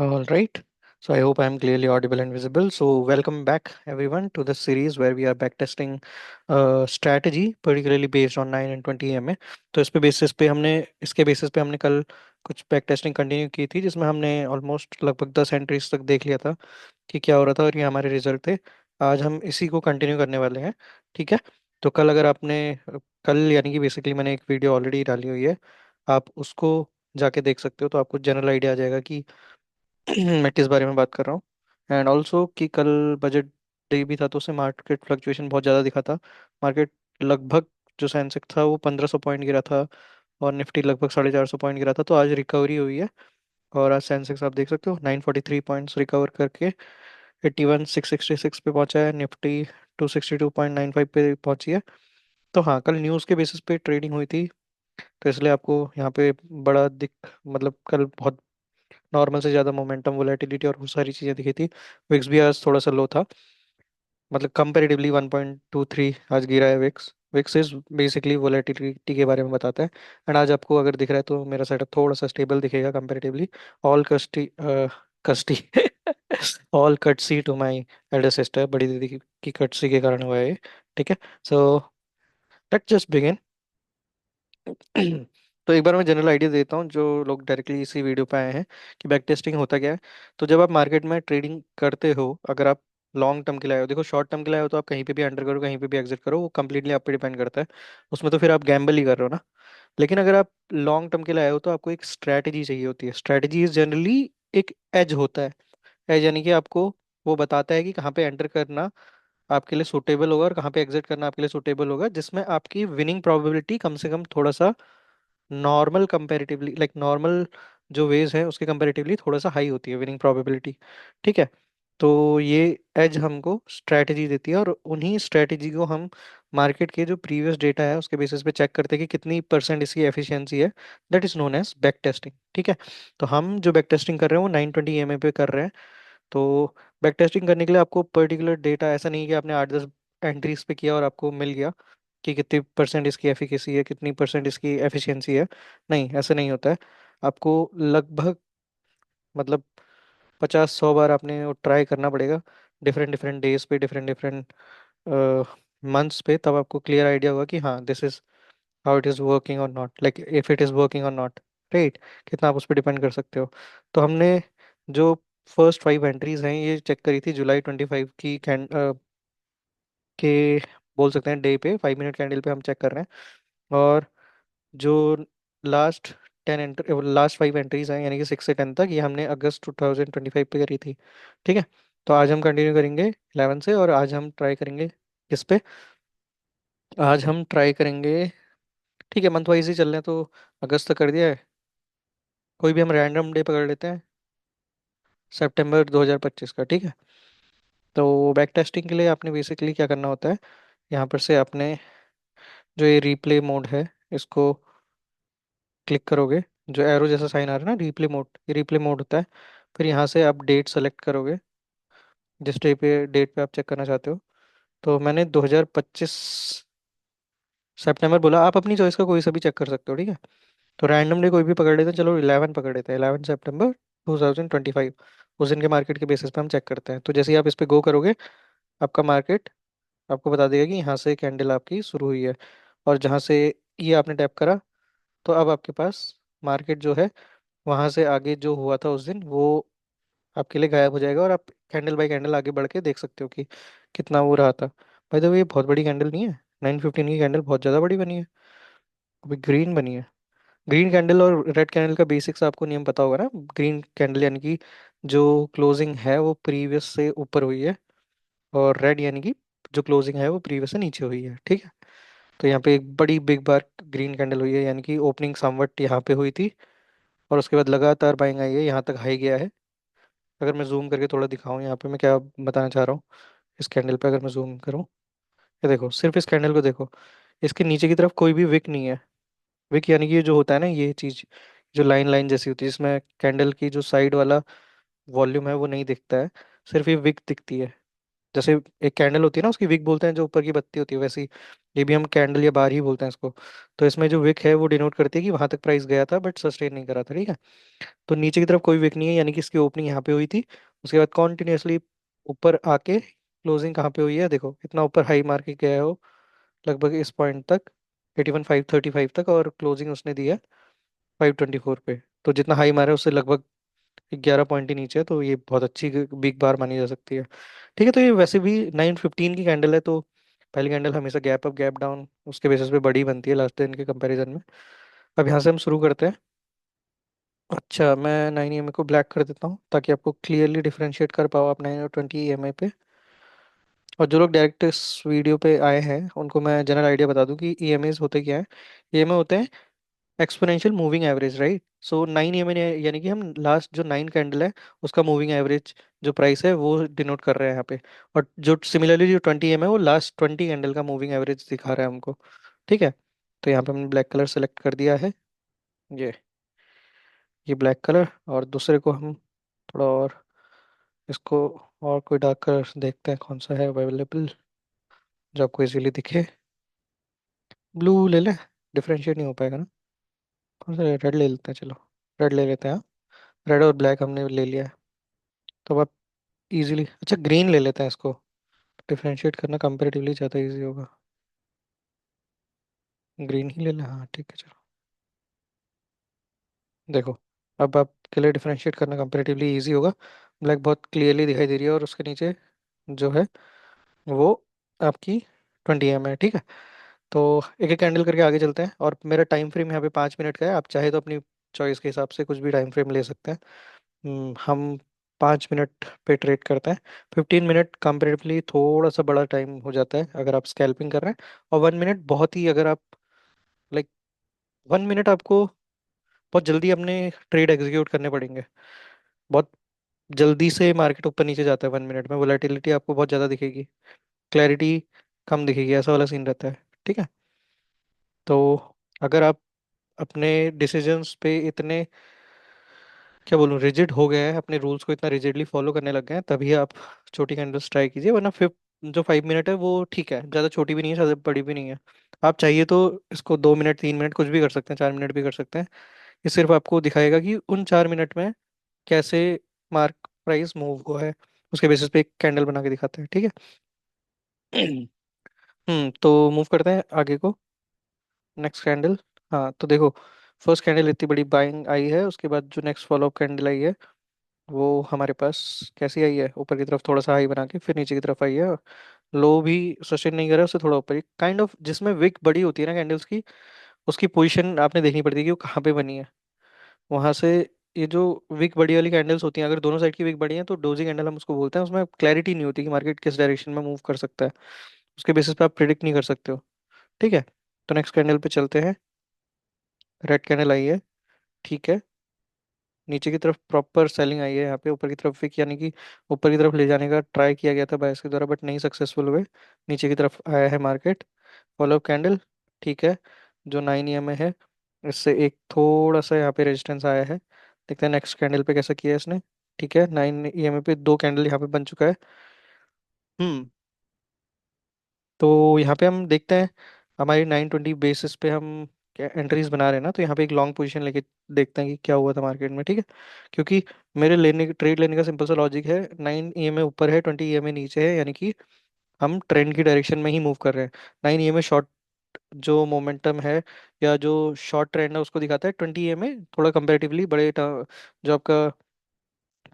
All right. So I hope I am clearly audible and visible. So welcome back everyone to the series where we are backtesting strategy, particularly based on 9 and 20 EMA. तो इसके basis पे हमने कल कुछ back testing continue की थी जिसमें हमने ऑलमोस्ट लगभग 10 एंट्रीज तक देख लिया था कि क्या हो रहा था और ये हमारे रिजल्ट थे। आज हम इसी को कंटिन्यू करने वाले हैं। ठीक है। तो कल अगर आपने कल यानी कि बेसिकली मैंने एक वीडियो ऑलरेडी डाली हुई है, आप उसको जाके देख सकते हो तो आपको जनरल आइडिया आ जाएगा कि मैं किस बारे में बात कर रहा हूँ। एंड ऑल्सो कि कल बजट डे भी था तो उससे मार्केट फ्लक्चुएशन बहुत ज़्यादा दिखा था। मार्केट लगभग जो सेंसेक्स था वो 1500 पॉइंट गिरा था और निफ्टी लगभग 450 पॉइंट गिरा था। तो आज रिकवरी हुई है और आज सेंसेक्स आप देख सकते हो 943 पॉइंट्स रिकवर करके 81,666 पे पहुंचा है। निफ्टी 262.95 पे पहुंची है। तो हाँ, कल न्यूज़ के बेसिस पे ट्रेडिंग हुई थी तो इसलिए आपको यहाँ पे बड़ा दिख मतलब कल बहुत नॉर्मल से ज़्यादा मोमेंटम, वोलेटिलिटी और बहुत सारी चीज़ें दिखी थी। विक्स भी आज थोड़ा सा लो था, मतलब कंपेरेटिवली 1.23 आज गिरा है VIX. VIX is basically volatility के बारे में बताता है। एंड आज आपको अगर दिख रहा है तो मेरा सेटअप थोड़ा सा स्टेबल दिखेगा comparatively. All courtesy courtesy all courtesy to my elder sister, बड़ी दीदी की कटसी के कारण हुआ है ये। ठीक है। So let's just begin. तो एक बार मैं जनरल आइडिया देता हूँ जो लोग डायरेक्टली इसी वीडियो पे आए हैं कि बैक टेस्टिंग होता क्या है। तो जब आप मार्केट में ट्रेडिंग करते हो, अगर आप लॉन्ग टर्म के लिए आए हो, देखो शॉर्ट टर्म के लिए आए हो तो आप कहीं पे भी एंटर करो कहीं पे भी एग्जिट करो, वो कंप्लीटली आप पे डिपेंड करता है। उसमें तो फिर आप गैम्बल ही कर रहे हो ना। लेकिन अगर आप लॉन्ग टर्म के लिए आए हो तो आपको एक स्ट्रैटेजी चाहिए होती है। स्ट्रैटेजी इज जनरली एक एज होता है। एज यानी कि आपको वो बताता है कि कहाँ पे एंटर करना आपके लिए सूटेबल होगा और कहाँ पे एग्जिट करना आपके लिए सूटेबल होगा, जिसमें आपकी विनिंग प्रोबेबिलिटी कम से कम थोड़ा सा नॉर्मल कंपैरेटिवली, लाइक नॉर्मल जो वेज है उसके कंपैरेटिवली थोड़ा सा हाई होती है विनिंग प्रोबेबिलिटी। ठीक है। तो ये एज हमको स्ट्रैटेजी देती है और उन्हीं स्ट्रैटेजी को हम मार्केट के जो प्रीवियस डेटा है उसके बेसिस पे चेक करते हैं कि कितनी परसेंट इसकी एफिशिएंसी है। That is known as back testing. ठीक है। तो हम जो बैक टेस्टिंग कर रहे हैं वो 920 EMA पे कर रहे हैं। तो बैक टेस्टिंग करने के लिए आपको पर्टिकुलर डेटा, ऐसा नहीं है कि आपने 8-10 एंट्रीज पे किया और आपको मिल गया कि कितनी परसेंट इसकी एफिकेसी है, कितनी परसेंट इसकी एफिशिएंसी है। नहीं, ऐसा नहीं होता है। आपको लगभग मतलब 50-100 बार आपने वो ट्राई करना पड़ेगा, डिफरेंट डिफरेंट डेज पे, डिफरेंट डिफरेंट मंथ्स पे, तब आपको क्लियर आइडिया होगा कि हाँ this is how it is working or not, like if it is working or not. Right. कितना आप उस पर डिपेंड कर सकते हो। तो हमने जो फर्स्ट 5 एंट्रीज हैं ये चेक करी थी जुलाई 25 की के बोल सकते हैं डे पे, 5 मिनट कैंडल पे हम चेक कर रहे हैं। और जो लास्ट 5 एंट्रीज हैं यानी कि 6 से 10 तक, ये हमने अगस्त 2025 पे करी थी। ठीक है। तो आज हम कंटिन्यू करेंगे 11 से और आज हम ट्राई करेंगे किस पे। आज हम ट्राई करेंगे, ठीक है मंथ वाइज ही चल रहे हैं तो अगस्त तक कर दिया है। कोई भी हम रैंडम डे पकड़ लेते हैं, सितंबर 2025 का। ठीक है। तो बैक टेस्टिंग के लिए आपने बेसिकली क्या करना होता है, यहाँ पर से आपने जो ये रिप्ले मोड है इसको क्लिक करोगे। जो एरो जैसा साइन आ रहा है ना, रिप्ले मोड, ये रिप्ले मोड होता है। फिर यहाँ से आप डेट सेलेक्ट करोगे, जिस डेट पे आप चेक करना चाहते हो। तो मैंने 2025 सितंबर बोला, आप अपनी चॉइस का कोई सा भी चेक कर सकते हो। ठीक है। तो रैंडम डे कोई भी पकड़ लेते हैं, चलो 11 पकड़ लेते हैं, 11 सितंबर 2025। उस दिन के मार्केट के बेसिस पे हम चेक करते हैं। तो जैसे ही आप इस पे गो करोगे, आपका मार्केट आपको बता देगा कि यहाँ से कैंडल आपकी शुरू हुई है। और जहाँ से ये आपने टैप करा, तो अब आपके पास मार्केट जो है वहाँ से आगे जो हुआ था उस दिन वो आपके लिए गायब हो जाएगा और आप कैंडल बाय कैंडल आगे बढ़ के देख सकते हो कि कितना वो रहा था। भाई तो ये बहुत बड़ी कैंडल नहीं है, 915 की कैंडल बहुत ज़्यादा बड़ी बनी है। अभी ग्रीन बनी है। ग्रीन कैंडल और रेड कैंडल का बेसिक्स आपको नियम पता होगा ना। ग्रीन कैंडल यानी कि जो क्लोजिंग है वो प्रीवियस से ऊपर हुई है, और रेड यानी कि जो क्लोजिंग है वो प्रीवियस से नीचे हुई है। ठीक है। तो यहाँ पे एक बड़ी बिग बार ग्रीन कैंडल हुई है यानी कि ओपनिंग समवट यहाँ पे हुई थी और उसके बाद लगातार बाइंग आई है, यहाँ तक हाई गया है। अगर मैं जूम करके थोड़ा दिखाऊं यहाँ पे मैं क्या बताना चाह रहा हूँ, इस कैंडल पे अगर मैं जूम करूँ, ये देखो, सिर्फ इस कैंडल को देखो, इसके नीचे की तरफ कोई भी विक नहीं है। विक यानी कि ये जो होता है ना, ये चीज जो लाइन लाइन जैसी होती है जिसमें कैंडल की जो साइड वाला वॉल्यूम है वो नहीं दिखता है, सिर्फ ये विक दिखती है। जैसे एक कैंडल होती है ना, उसकी विक बोलते हैं, जो ऊपर की बत्ती होती है, वैसे ही ये भी हम कैंडल या बार ही बोलते हैं इसको। तो इसमें जो विक है वो डिनोट करती है कि वहां तक प्राइस गया था बट सस्टेन नहीं करा था, ठीक है। तो नीचे की तरफ कोई विक नहीं है, यानी कि इसकी ओपनिंग यहाँ पे हुई थी, उसके बाद कॉन्टिन्यूसली ऊपर आके क्लोजिंग कहाँ पे हुई है, देखो इतना ऊपर हाई मार के गया है वो, लगभग इस पॉइंट तक, 81,535 तक, और क्लोजिंग उसने दी है 524 पे। तो जितना हाई मारा है उससे लगभग 11 पॉइंट ही नीचे है, तो ये बहुत अच्छी बिग बार मानी जा सकती है। ठीक है, तो ये वैसे भी 9:15 की कैंडल है, तो पहली कैंडल हमेशा गैप अप गैप डाउन उसके बेसिस पे बड़ी बनती है लास्ट दिन के कंपैरिजन में। अब यहाँ से हम शुरू करते हैं। अच्छा, मैं 9 EMA को ब्लैक कर देता हूँ ताकि आपको क्लियरली डिफरेंशिएट कर पाओ आप 9 और 20 EMA पे। और जो लोग डायरेक्ट इस वीडियो पे आए हैं उनको मैं जनरल आइडिया बता दूं कि EMAs होते क्या है। EMA होते हैं एक्सपोनेंशियल मूविंग एवरेज, राइट। सो 9 EMA यानी कि हम लास्ट जो 9 कैंडल है उसका मूविंग एवरेज जो प्राइस है वो डिनोट कर रहे हैं यहाँ पे। और जो सिमिलरली जो 20 EMA है वो लास्ट 20 कैंडल का मूविंग एवरेज दिखा रहा है हमको। ठीक है, तो यहाँ पे हमने ब्लैक कलर सेलेक्ट कर दिया है। ये ये ब्लैक कलर, और दूसरे को हम थोड़ा और इसको और कोई डार्क कलर देखते हैं कौन सा है अवेलेबल जो आपको इजीली दिखे। ब्लू ले लें, डिफरेंशिएट नहीं हो पाएगा ना। कौन सा, रेड ले लेते हैं, चलो रेड ले लेते हैं। रेड और ब्लैक हमने ले लिया है। तो अब आप इजीली, अच्छा ग्रीन ले लेते हैं इसको, डिफरेंशिएट करना कंपेरेटिवली ज़्यादा इजी होगा। ग्रीन ही ले लें, हाँ ठीक है चलो। देखो, अब आपके लिए डिफरेंशिएट करना कंपेरेटिवली इजी होगा। ब्लैक बहुत क्लियरली दिखाई दे रही है और उसके नीचे जो है वो आपकी 20 EMA है, ठीक है। तो एक एक कैंडल करके आगे चलते हैं, और मेरा टाइम फ्रेम यहाँ पे 5 मिनट का है, आप चाहे तो अपनी चॉइस के हिसाब से कुछ भी टाइम फ्रेम ले सकते हैं। हम 5 मिनट पे ट्रेड करते हैं। 15 मिनट कंपेरेटिवली थोड़ा सा बड़ा टाइम हो जाता है अगर आप स्कैल्पिंग कर रहे हैं, और 1 मिनट बहुत ही, अगर आप लाइक 1 मिनट आपको बहुत जल्दी अपने ट्रेड एग्जीक्यूट करने पड़ेंगे। बहुत जल्दी से मार्केट ऊपर नीचे जाता है 1 मिनट में, वोलेटिलिटी आपको बहुत ज़्यादा दिखेगी, क्लैरिटी कम दिखेगी, ऐसा वाला सीन रहता है। ठीक है, तो अगर आप अपने डिसीजंस पे इतने, क्या बोलूँ, रिजिड हो गए हैं, अपने रूल्स को इतना रिजिडली फॉलो करने लग गए हैं, तभी आप छोटी कैंडल्स ट्राई कीजिए। वरना फिर जो 5 मिनट है वो ठीक है, ज़्यादा छोटी भी नहीं है ज़्यादा बड़ी भी नहीं है। आप चाहिए तो इसको 2 मिनट 3 मिनट कुछ भी कर सकते हैं, 4 मिनट भी कर सकते हैं। ये सिर्फ आपको दिखाएगा कि उन 4 मिनट में कैसे मार्क प्राइस मूव हुआ है, उसके बेसिस पे एक कैंडल बना के दिखाते हैं, ठीक है। तो मूव करते हैं आगे को, नेक्स्ट कैंडल। हाँ तो देखो, फर्स्ट कैंडल इतनी बड़ी बाइंग आई है, उसके बाद जो नेक्स्ट फॉलोअप कैंडल आई है वो हमारे पास कैसी आई है, ऊपर की तरफ थोड़ा सा हाई बना के फिर नीचे की तरफ आई है। लो भी सस्टेन नहीं कर रहा है, उससे थोड़ा ऊपर ही काइंड ऑफ, जिसमें विक बड़ी होती है ना कैंडल्स की, उसकी पोजीशन आपने देखनी पड़ती है कि वो कहाँ पे बनी है, वहां से। ये जो विक बड़ी वाली कैंडल्स होती हैं, अगर दोनों साइड की विक बड़ी है तो डोजी कैंडल हम उसको बोलते हैं, उसमें क्लैरिटी नहीं होती कि मार्केट किस डायरेक्शन में मूव कर सकता है, उसके बेसिस पे आप प्रिडिक्ट नहीं कर सकते हो। ठीक है, तो नेक्स्ट कैंडल पे चलते हैं। रेड कैंडल आई है, ठीक है। नीचे की तरफ प्रॉपर सेलिंग आई है यहाँ पे, ऊपर की तरफ विक यानी कि ऊपर की तरफ ले जाने का ट्राई किया गया था बायर्स के द्वारा बट नहीं सक्सेसफुल हुए, नीचे की तरफ आया है मार्केट। फॉलोअप कैंडल, ठीक है, जो 9 EMA है इससे एक थोड़ा सा यहाँ पे रेजिस्टेंस आया है। देखते हैं नेक्स्ट कैंडल पे कैसा किया है इसने। ठीक है, 9 EMA पे दो कैंडल यहाँ पे बन चुका है। हम्म तो यहाँ पे हम देखते हैं, हमारी 920 बेसिस पे हम क्या एंट्रीज बना रहे हैं ना, तो यहाँ पे एक लॉन्ग पोजीशन लेके देखते हैं कि क्या हुआ था मार्केट में, ठीक है। क्योंकि मेरे ट्रेड लेने का सिंपल सा लॉजिक है, 9 EMA ऊपर है 20 EMA नीचे है, यानी कि हम ट्रेंड की डायरेक्शन में ही मूव कर रहे हैं। 9 EMA शॉर्ट जो मोमेंटम है या जो शॉर्ट ट्रेंड है उसको दिखाता है, 20 EMA थोड़ा कंपेरेटिवली जो आपका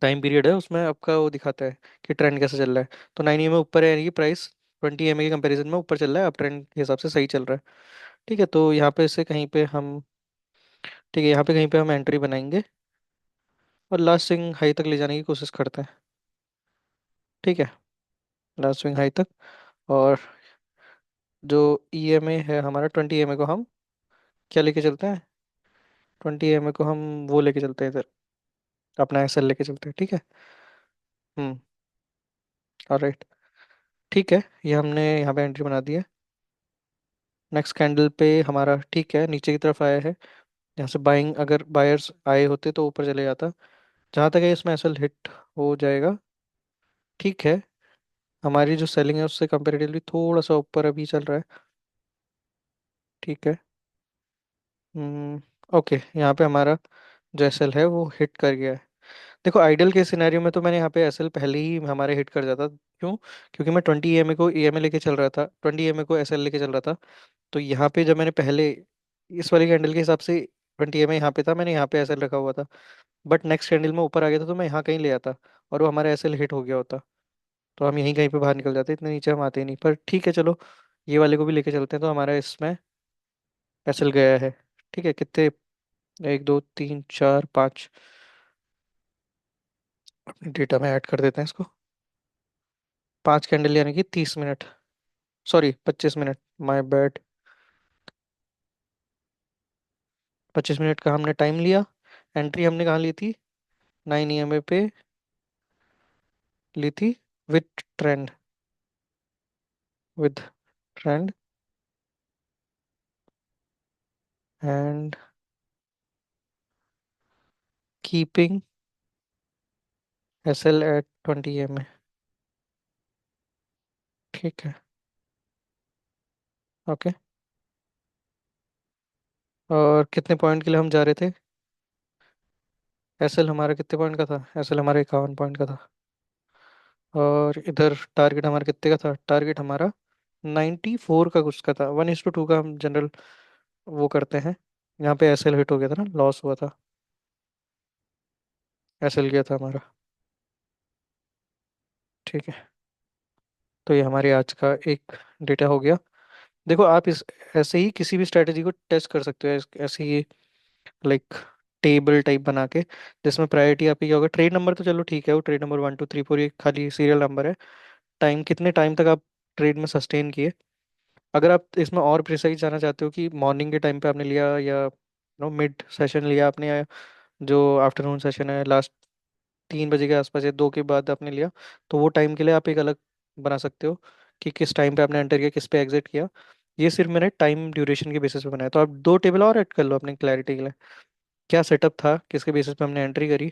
टाइम पीरियड है उसमें आपका वो दिखाता है कि ट्रेंड कैसे चल रहा है। तो 9 EMA ऊपर है यानी कि प्राइस 20 EMA के कंपैरिजन में ऊपर चल रहा है, अब ट्रेंड के हिसाब से सही चल रहा है। ठीक है, तो यहाँ पे से कहीं पे हम, ठीक है यहाँ पे कहीं पे हम एंट्री बनाएंगे और लास्ट स्विंग हाई तक ले जाने की कोशिश करते हैं। ठीक है, लास्ट स्विंग हाई तक, और जो EMA है हमारा 20 EMA को हम क्या लेके चलते हैं, 20 EMA को हम वो लेके चलते हैं इधर, अपना SL लेके चलते हैं, ठीक है। हम्म ऑलराइट, ठीक है, ये हमने यहाँ पे एंट्री बना दी है। नेक्स्ट कैंडल पे हमारा ठीक है नीचे की तरफ आया है, यहाँ से बाइंग अगर बायर्स आए होते तो ऊपर चले जाता। जहाँ तक है इसमें एसएल हिट हो जाएगा, ठीक है। हमारी जो सेलिंग है उससे कंपेरेटिवली थोड़ा सा ऊपर अभी चल रहा है। ठीक है। ओके, यहाँ पे हमारा जो एसएल है वो हिट कर गया है। देखो आइडियल के सिनेरियो में तो मैंने यहाँ पे एसएल पहले ही हमारे हिट कर जाता। क्यों? क्योंकि मैं 20 ईएमए को ईएमए लेके चल रहा था, 20 ईएमए को एसएल लेके चल रहा था। तो यहाँ पे जब मैंने पहले इस वाले कैंडल के हिसाब से 20 ईएमए यहाँ पे था, मैंने यहाँ पे एसएल रखा हुआ था। बट नेक्स्ट कैंडल में ऊपर आ गया था तो मैं यहाँ कहीं ले आता और वो हमारा एसएल हिट हो गया होता। तो हम यहीं कहीं पे बाहर निकल जाते, इतने नीचे हम आते ही नहीं। पर ठीक है चलो, ये वाले को भी लेके चलते हैं। तो हमारा इसमें एसएल गया है। ठीक है, कितने? एक दो तीन चार पाँच। अपने डेटा में ऐड कर देते हैं इसको। 5 कैंडल यानी कि 30 minute, sorry 25 minute, my bad. 25 minute का हमने टाइम लिया। एंट्री हमने कहाँ ली थी? 9 ईएमए पे ली थी, with trend, with trend and keeping SL at 20 EMA. ठीक है। ओके। और कितने पॉइंट के लिए हम जा रहे थे? एसएल हमारा कितने पॉइंट का था? एसएल हमारा 51 पॉइंट का था। और इधर टारगेट हमारा कितने का था? टारगेट हमारा 94 का कुछ का था। 1:2 का हम जनरल वो करते हैं। यहाँ पे एसएल हिट हो गया था ना, लॉस हुआ था। एसएल गया था हमारा। ठीक है। तो ये हमारे आज का एक डेटा हो गया। देखो आप इस ऐसे ही किसी भी स्ट्रेटेजी को टेस्ट कर सकते हो, ऐसे ही लाइक टेबल टाइप बना के, जिसमें प्रायोरिटी आपकी क्या होगा। ट्रेड नंबर तो चलो ठीक है, वो ट्रेड नंबर 1 2 3 4 ये खाली सीरियल नंबर है। टाइम, कितने टाइम तक आप ट्रेड में सस्टेन किए। अगर आप इसमें और प्रिसाइज जाना चाहते हो कि मॉर्निंग के टाइम पे आपने लिया या मिड सेशन लिया आपने, या जो आफ्टरनून सेशन है लास्ट 3 बजे के आसपास या 2 के बाद आपने लिया, तो वो टाइम के लिए आप एक अलग बना सकते हो कि किस टाइम पे आपने एंटर किया, किस पे एग्जिट किया। ये सिर्फ मैंने टाइम ड्यूरेशन के बेसिस पे बनाया। तो आप 2 टेबल और ऐड कर लो अपनी क्लैरिटी के लिए। क्या सेटअप था, किसके बेसिस पे हमने एंट्री करी,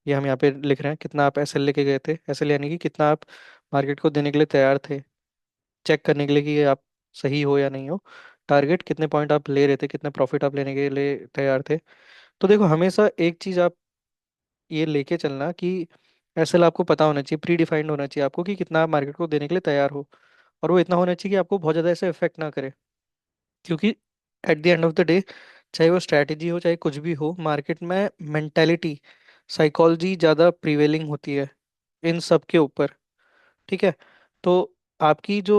ये हम यहाँ पे लिख रहे हैं। कितना आप एसएल लेके गए थे, एसएल यानी कि कितना आप मार्केट को देने के लिए तैयार थे, चेक करने के लिए कि आप सही हो या नहीं हो। टारगेट, कितने पॉइंट आप ले रहे थे, कितने प्रॉफिट आप लेने के लिए तैयार थे। तो देखो हमेशा एक चीज आप ये लेके चलना कि एसएल आपको पता होना चाहिए, प्री डिफाइंड होना चाहिए आपको कि कितना आप मार्केट को देने के लिए तैयार हो। और वो इतना होना चाहिए कि आपको बहुत ज़्यादा ऐसे इफेक्ट ना करे। क्योंकि at the end of the day, चाहे वो स्ट्रैटेजी हो चाहे कुछ भी हो, मार्केट में मेंटेलिटी, साइकोलॉजी ज़्यादा प्रिवेलिंग होती है इन सब के ऊपर। ठीक है। तो आपकी जो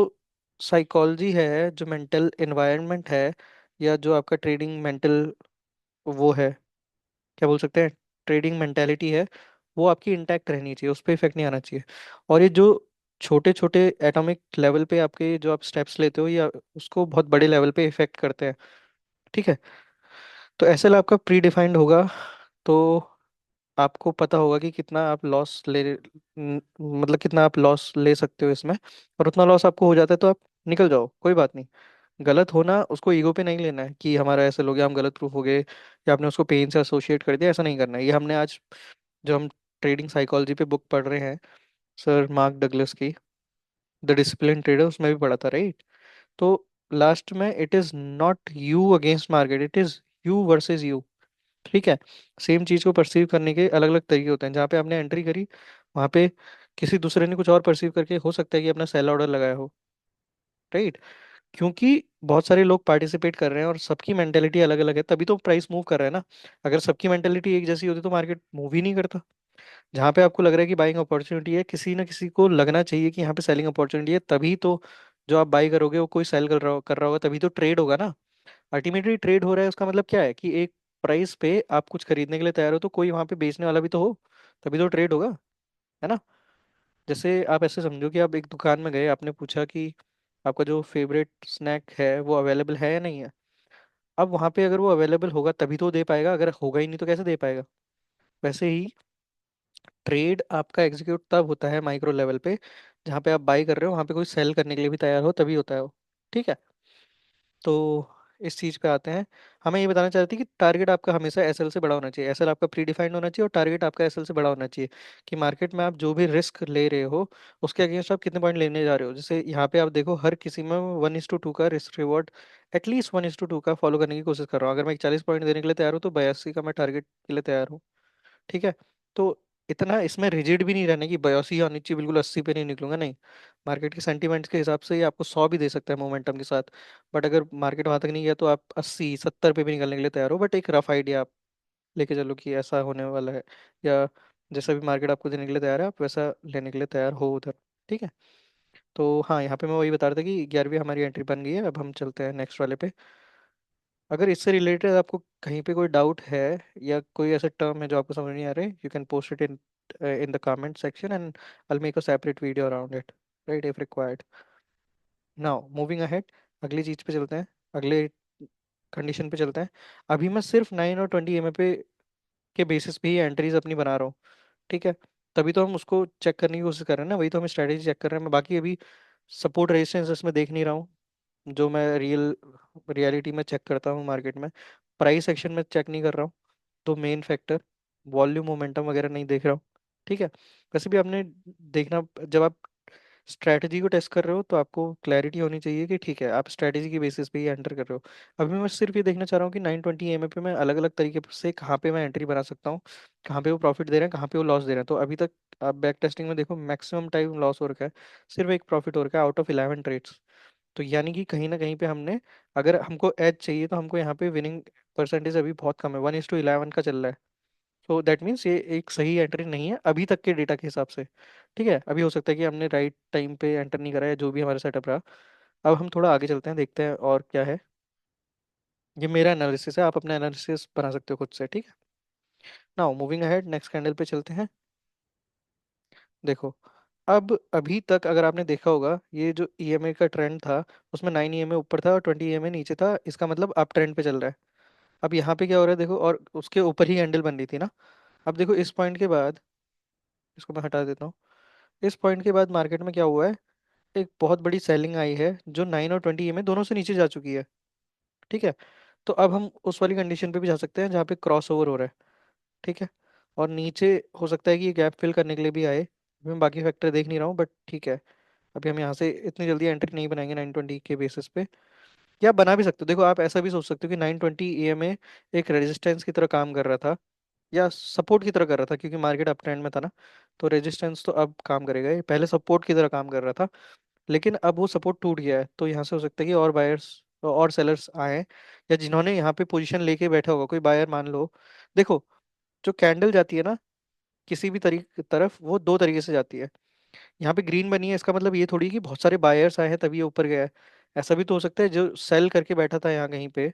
साइकोलॉजी है, जो मेंटल एनवायरनमेंट है, या जो आपका ट्रेडिंग मेंटल वो है, क्या बोल सकते हैं, ट्रेडिंग मेंटेलिटी है, वो आपकी इंटैक्ट रहनी चाहिए, उस पर इफेक्ट नहीं आना चाहिए। और ये जो छोटे छोटे एटॉमिक लेवल पे आपके जो आप स्टेप्स लेते हो, या उसको बहुत बड़े लेवल पे इफेक्ट करते हैं। ठीक है। तो एसएल आपका प्री डिफाइंड होगा। तो आपको पता होगा कि कितना आप लॉस ले मतलब कितना आप लॉस ले सकते हो इसमें। और उतना लॉस आपको हो जाता है तो आप निकल जाओ, कोई बात नहीं। गलत होना उसको ईगो पे नहीं लेना है कि हमारा ऐसे हो गया, हम गलत प्रूफ हो गए, या आपने उसको पेन से एसोसिएट कर दिया, ऐसा नहीं करना है। ये हमने आज जो हम ट्रेडिंग साइकोलॉजी पे बुक पढ़ रहे हैं, सर मार्क डगलस की द डिसिप्लिन ट्रेडर, उसमें भी पढ़ा था, राइट। तो लास्ट में it is not you against market, it is you versus you. ठीक है। सेम चीज को परसीव करने के अलग अलग तरीके होते हैं। जहाँ पे आपने एंट्री करी, वहां पे किसी दूसरे ने कुछ और परसीव करके हो सकता है कि अपना सेल ऑर्डर लगाया हो, राइट। क्योंकि बहुत सारे लोग पार्टिसिपेट कर रहे हैं और सबकी मेंटेलिटी अलग अलग है, तभी तो प्राइस मूव कर रहा है ना। अगर सबकी मेंटेलिटी एक जैसी होती तो मार्केट मूव ही नहीं करता। जहाँ पे आपको लग रहा है कि बाइंग अपॉर्चुनिटी है, किसी ना किसी को लगना चाहिए कि यहाँ पे सेलिंग अपॉर्चुनिटी है, तभी तो जो आप बाई करोगे वो कोई सेल कर रहा होगा, तभी तो ट्रेड होगा ना। अल्टीमेटली ट्रेड हो रहा है, उसका मतलब क्या है कि एक प्राइस पे आप कुछ खरीदने के लिए तैयार हो तो कोई वहां पे बेचने वाला भी तो हो, तभी तो ट्रेड होगा, है ना। जैसे आप ऐसे समझो कि आप एक दुकान में गए, आपने पूछा कि आपका जो फेवरेट स्नैक है वो अवेलेबल है या नहीं है। अब वहां पे अगर वो अवेलेबल होगा तभी तो दे पाएगा, अगर होगा ही नहीं तो कैसे दे पाएगा। वैसे ही ट्रेड आपका एग्जीक्यूट तब होता है माइक्रो लेवल पे, जहाँ पे आप बाई कर रहे हो वहां पे कोई सेल करने के लिए भी तैयार हो, तभी होता है वो। ठीक है। तो इस चीज पे आते हैं। हमें ये बताना चाहती है कि टारगेट आपका हमेशा एसएल से बड़ा होना चाहिए, एसएल आपका प्री डिफाइंड होना चाहिए और टारगेट आपका एसएल से बड़ा होना चाहिए। कि मार्केट में आप जो भी रिस्क ले रहे हो उसके अगेंस्ट आप कितने पॉइंट लेने जा रहे हो। जैसे यहाँ पे आप देखो, हर किसी में 1:2 का रिस्क रिवॉर्ड, एटलीस्ट 1:2 का फॉलो करने की कोशिश कर रहा हूँ। अगर मैं 40 पॉइंट देने के लिए तैयार हूँ तो 82 का मैं टारगेट के लिए तैयार हूँ। ठीक है। तो इतना इसमें रिजिड भी नहीं रहना कि 82 या नीचे बिल्कुल 80 पे नहीं निकलूंगा, नहीं। मार्केट के सेंटीमेंट्स के हिसाब से ये आपको 100 भी दे सकता है मोमेंटम के साथ। बट अगर मार्केट वहां तक नहीं गया तो आप 80 70 पे भी निकलने के लिए तैयार हो। बट एक रफ आइडिया आप लेके चलो कि ऐसा होने वाला है, या जैसा भी मार्केट आपको देने के लिए तैयार है आप वैसा लेने के लिए तैयार हो उधर। ठीक है। तो हाँ, यहाँ पे मैं वही बता रहा था कि 11वीं हमारी एंट्री बन गई है। अब हम चलते हैं नेक्स्ट वाले पे। अगर इससे रिलेटेड आपको कहीं पे कोई डाउट है या कोई ऐसा टर्म है जो आपको समझ नहीं आ रहे, you can post it in the comment section and I make a separate video around it, right, if required. Now moving ahead, अगली चीज पे चलते हैं, अगले कंडीशन पे चलते हैं। अभी मैं सिर्फ 9 और 20 पे के बेसिस पे ही एंट्रीज अपनी बना रहा हूँ। ठीक है। तभी तो हम उसको चेक करने की कोशिश कर रहे हैं ना, वही तो हम स्ट्रेटेजी चेक कर रहे हैं। मैं बाकी अभी सपोर्ट रेजिस्टेंस इसमें देख नहीं रहा हूँ। जो मैं रियलिटी में चेक करता हूँ मार्केट में, प्राइस एक्शन में चेक नहीं कर रहा हूँ। तो मेन फैक्टर वॉल्यूम मोमेंटम वगैरह नहीं देख रहा हूँ। ठीक है। वैसे भी आपने देखना, जब आप स्ट्रैटेजी को टेस्ट कर रहे हो तो आपको क्लैरिटी होनी चाहिए कि ठीक है आप स्ट्रैटेजी की बेसिस पे ही एंटर कर रहे हो। अभी मैं सिर्फ ये देखना चाह रहा हूँ कि 920 पे मैं अलग अलग तरीके से कहाँ पे मैं एंट्री बना सकता हूँ, कहाँ पे वो प्रॉफिट दे रहे हैं, कहाँ पे वो लॉस दे रहे हैं। तो अभी तक आप बैक टेस्टिंग में देखो, मैक्सिमम टाइम लॉस हो रखा है, सिर्फ एक प्रॉफिट हो रखा है आउट ऑफ 11 ट्रेड्स। तो यानी कि कहीं ना कहीं पे हमने, अगर हमको एज चाहिए तो हमको यहाँ पे विनिंग परसेंटेज अभी बहुत कम है, 1:11 का चल रहा है। तो दैट मीन्स ये एक सही एंट्री नहीं है अभी तक के डेटा के हिसाब से। ठीक है। अभी हो सकता है कि हमने राइट टाइम पे एंटर नहीं करा है, जो भी हमारा सेटअप रहा। अब हम थोड़ा आगे चलते हैं, देखते हैं और क्या है। ये मेरा एनालिसिस है, आप अपना एनालिसिस बना सकते हो खुद से। ठीक है। Now moving ahead, next candle पे चलते हैं। देखो, अब अभी तक अगर आपने देखा होगा, ये जो ईएमए का ट्रेंड था उसमें 9 ईएमए ऊपर था और 20 ईएमए नीचे था, इसका मतलब अप ट्रेंड पे चल रहा है। अब यहाँ पे क्या हो रहा है देखो, और उसके ऊपर ही कैंडल बन रही थी ना। अब देखो इस पॉइंट के बाद, इसको मैं हटा देता हूँ। इस पॉइंट के बाद मार्केट में क्या हुआ है, एक बहुत बड़ी सेलिंग आई है जो 9 और 20 में दोनों से नीचे जा चुकी है। ठीक है। तो अब हम उस वाली कंडीशन पे भी जा सकते हैं जहाँ पे क्रॉस ओवर हो रहा है। ठीक है। और नीचे हो सकता है कि ये गैप फिल करने के लिए भी आए। अभी मैं बाकी फैक्टर देख नहीं रहा हूँ, बट ठीक है। अभी हम यहाँ से इतनी जल्दी एंट्री नहीं बनाएंगे 920 के बेसिस पे। या बना भी सकते हो, देखो आप ऐसा भी सोच सकते हो कि 920 एक रेजिस्टेंस की तरह काम कर रहा था या सपोर्ट की तरह कर रहा था, क्योंकि मार्केट अप ट्रेंड में था ना। तो रेजिस्टेंस तो अब काम करेगा, ये पहले सपोर्ट की तरह काम कर रहा था। लेकिन अब वो सपोर्ट टूट गया है, तो यहाँ से हो सकता है कि और बायर्स और सेलर्स आए, या जिन्होंने यहाँ पे पोजीशन लेके बैठा होगा कोई बायर मान लो। देखो, जो कैंडल जाती है ना किसी भी तरीके तरफ, वो दो तरीके से जाती है। यहाँ पे ग्रीन बनी है, इसका मतलब ये थोड़ी कि बहुत सारे बायर्स आए हैं तभी ये ऊपर गया है। ऐसा भी तो हो सकता है जो सेल करके बैठा था यहाँ कहीं पे,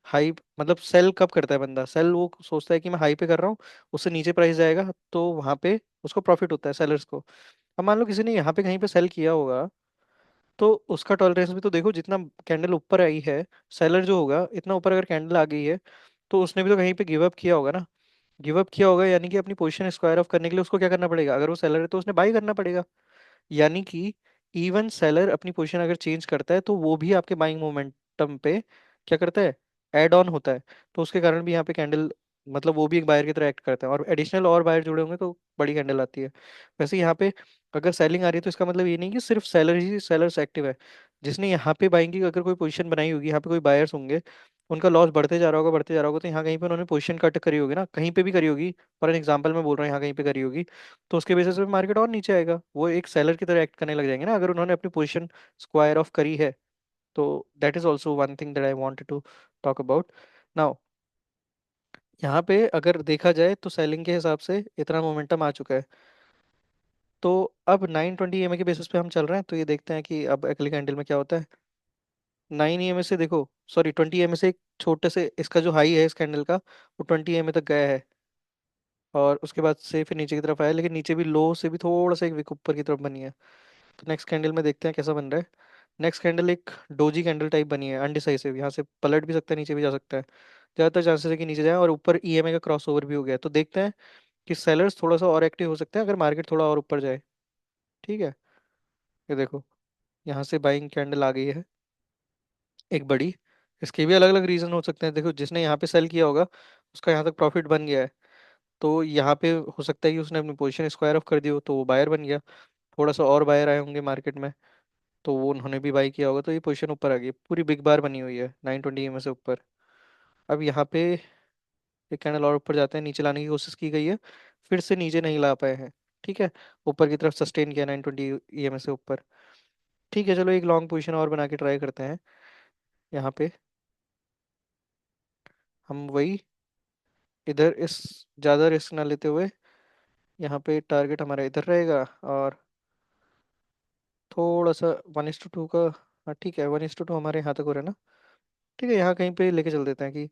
हाई, मतलब सेल कब करता है बंदा, सेल वो सोचता है कि मैं हाई पे कर रहा हूँ, उससे नीचे प्राइस जाएगा तो वहां पे उसको प्रॉफिट होता है सेलर्स को। अब मान लो किसी ने यहाँ पे कहीं पे सेल किया होगा, तो उसका टॉलरेंस भी तो देखो, जितना कैंडल ऊपर आई है, सेलर जो होगा इतना ऊपर अगर कैंडल आ गई है, तो उसने भी तो कहीं पे गिव अप किया होगा ना। गिव अप किया होगा यानी कि अपनी पोजीशन स्क्वायर ऑफ करने के लिए उसको क्या करना पड़ेगा, अगर वो सेलर है तो उसने बाई करना पड़ेगा। यानी कि इवन सेलर अपनी पोजीशन अगर चेंज करता है तो वो भी आपके बाइंग मोमेंटम पे क्या करता है, ऐड ऑन होता है। तो उसके कारण भी यहाँ पे कैंडल, मतलब वो भी एक बायर की तरह एक्ट करते हैं, और एडिशनल और बायर जुड़े होंगे तो बड़ी कैंडल आती है। वैसे यहाँ पे अगर सेलिंग आ रही है तो इसका मतलब ये नहीं कि सिर्फ सेलर ही सेलर्स एक्टिव है। जिसने यहाँ पे बाइंग की अगर कोई पोजीशन बनाई होगी, यहाँ पे कोई बायर्स होंगे, उनका लॉस बढ़ते जा रहा होगा बढ़ते जा रहा होगा, तो यहाँ कहीं पे उन्होंने पोजीशन कट करी होगी ना, कहीं पे भी करी होगी। फॉर एन एग्जाम्पल मैं बोल रहा हूँ, यहाँ कहीं पे करी होगी, तो उसके बेसिस पे मार्केट और नीचे आएगा, वो एक सेलर की तरह एक्ट करने लग जाएंगे ना अगर उन्होंने अपनी पोजीशन स्क्वायर ऑफ करी है। तो that is also one thing that I wanted to talk about now. यहाँ पे अगर देखा जाए तो सेलिंग के हिसाब से इतना मोमेंटम आ चुका है। तो अब 920 के बेसिस पे हम चल रहे हैं, तो ये देखते हैं कि अब अगले कैंडल में क्या होता है। 9 से देखो, सॉरी 20 से एक छोटे से, इसका जो हाई है इस कैंडल का वो 20 तक गया है, और उसके बाद से फिर नीचे की तरफ आया, लेकिन नीचे भी लो से भी थोड़ा सा एक विक ऊपर की तरफ बनी है। तो नेक्स्ट कैंडल में देखते हैं कैसा बन रहा है। नेक्स्ट कैंडल एक डोजी कैंडल टाइप बनी है, अनडिसाइसिव, यहाँ से पलट भी सकता है नीचे भी जा सकता है। ज़्यादातर चांसेस है कि नीचे जाए, और ऊपर ईएमए का क्रॉस ओवर भी हो गया है। तो देखते हैं कि सेलर्स थोड़ा सा और एक्टिव हो सकते हैं अगर मार्केट थोड़ा और ऊपर जाए। ठीक है। ये देखो, यहाँ से बाइंग कैंडल आ गई है एक बड़ी, इसके भी अलग अलग रीजन हो सकते हैं। देखो, जिसने यहाँ पे सेल किया होगा उसका यहाँ तक प्रॉफिट बन गया है, तो यहाँ पे हो सकता है कि उसने अपनी पोजीशन स्क्वायर ऑफ कर दी हो, तो वो बायर बन गया। थोड़ा सा और बायर आए होंगे मार्केट में, तो वो उन्होंने भी बाई किया होगा, तो ये पोजीशन ऊपर आ गई। पूरी बिग बार बनी हुई है 920 में से ऊपर। अब यहाँ पे एक कैंडल और ऊपर जाते हैं, नीचे लाने की कोशिश की गई है, फिर से नीचे नहीं ला पाए हैं। ठीक है, ऊपर की तरफ सस्टेन किया 920 EMA से ऊपर। ठीक है, चलो एक लॉन्ग पोजीशन और बना के ट्राई करते हैं। यहाँ पे हम वही, इधर इस ज़्यादा रिस्क ना लेते हुए, यहाँ पे टारगेट हमारा इधर रहेगा, और थोड़ा सा 1:2 का। हाँ ठीक है, 1:2 हमारे यहाँ तक हो रहा है ना। ठीक है, यहाँ कहीं पे लेके चल देते हैं कि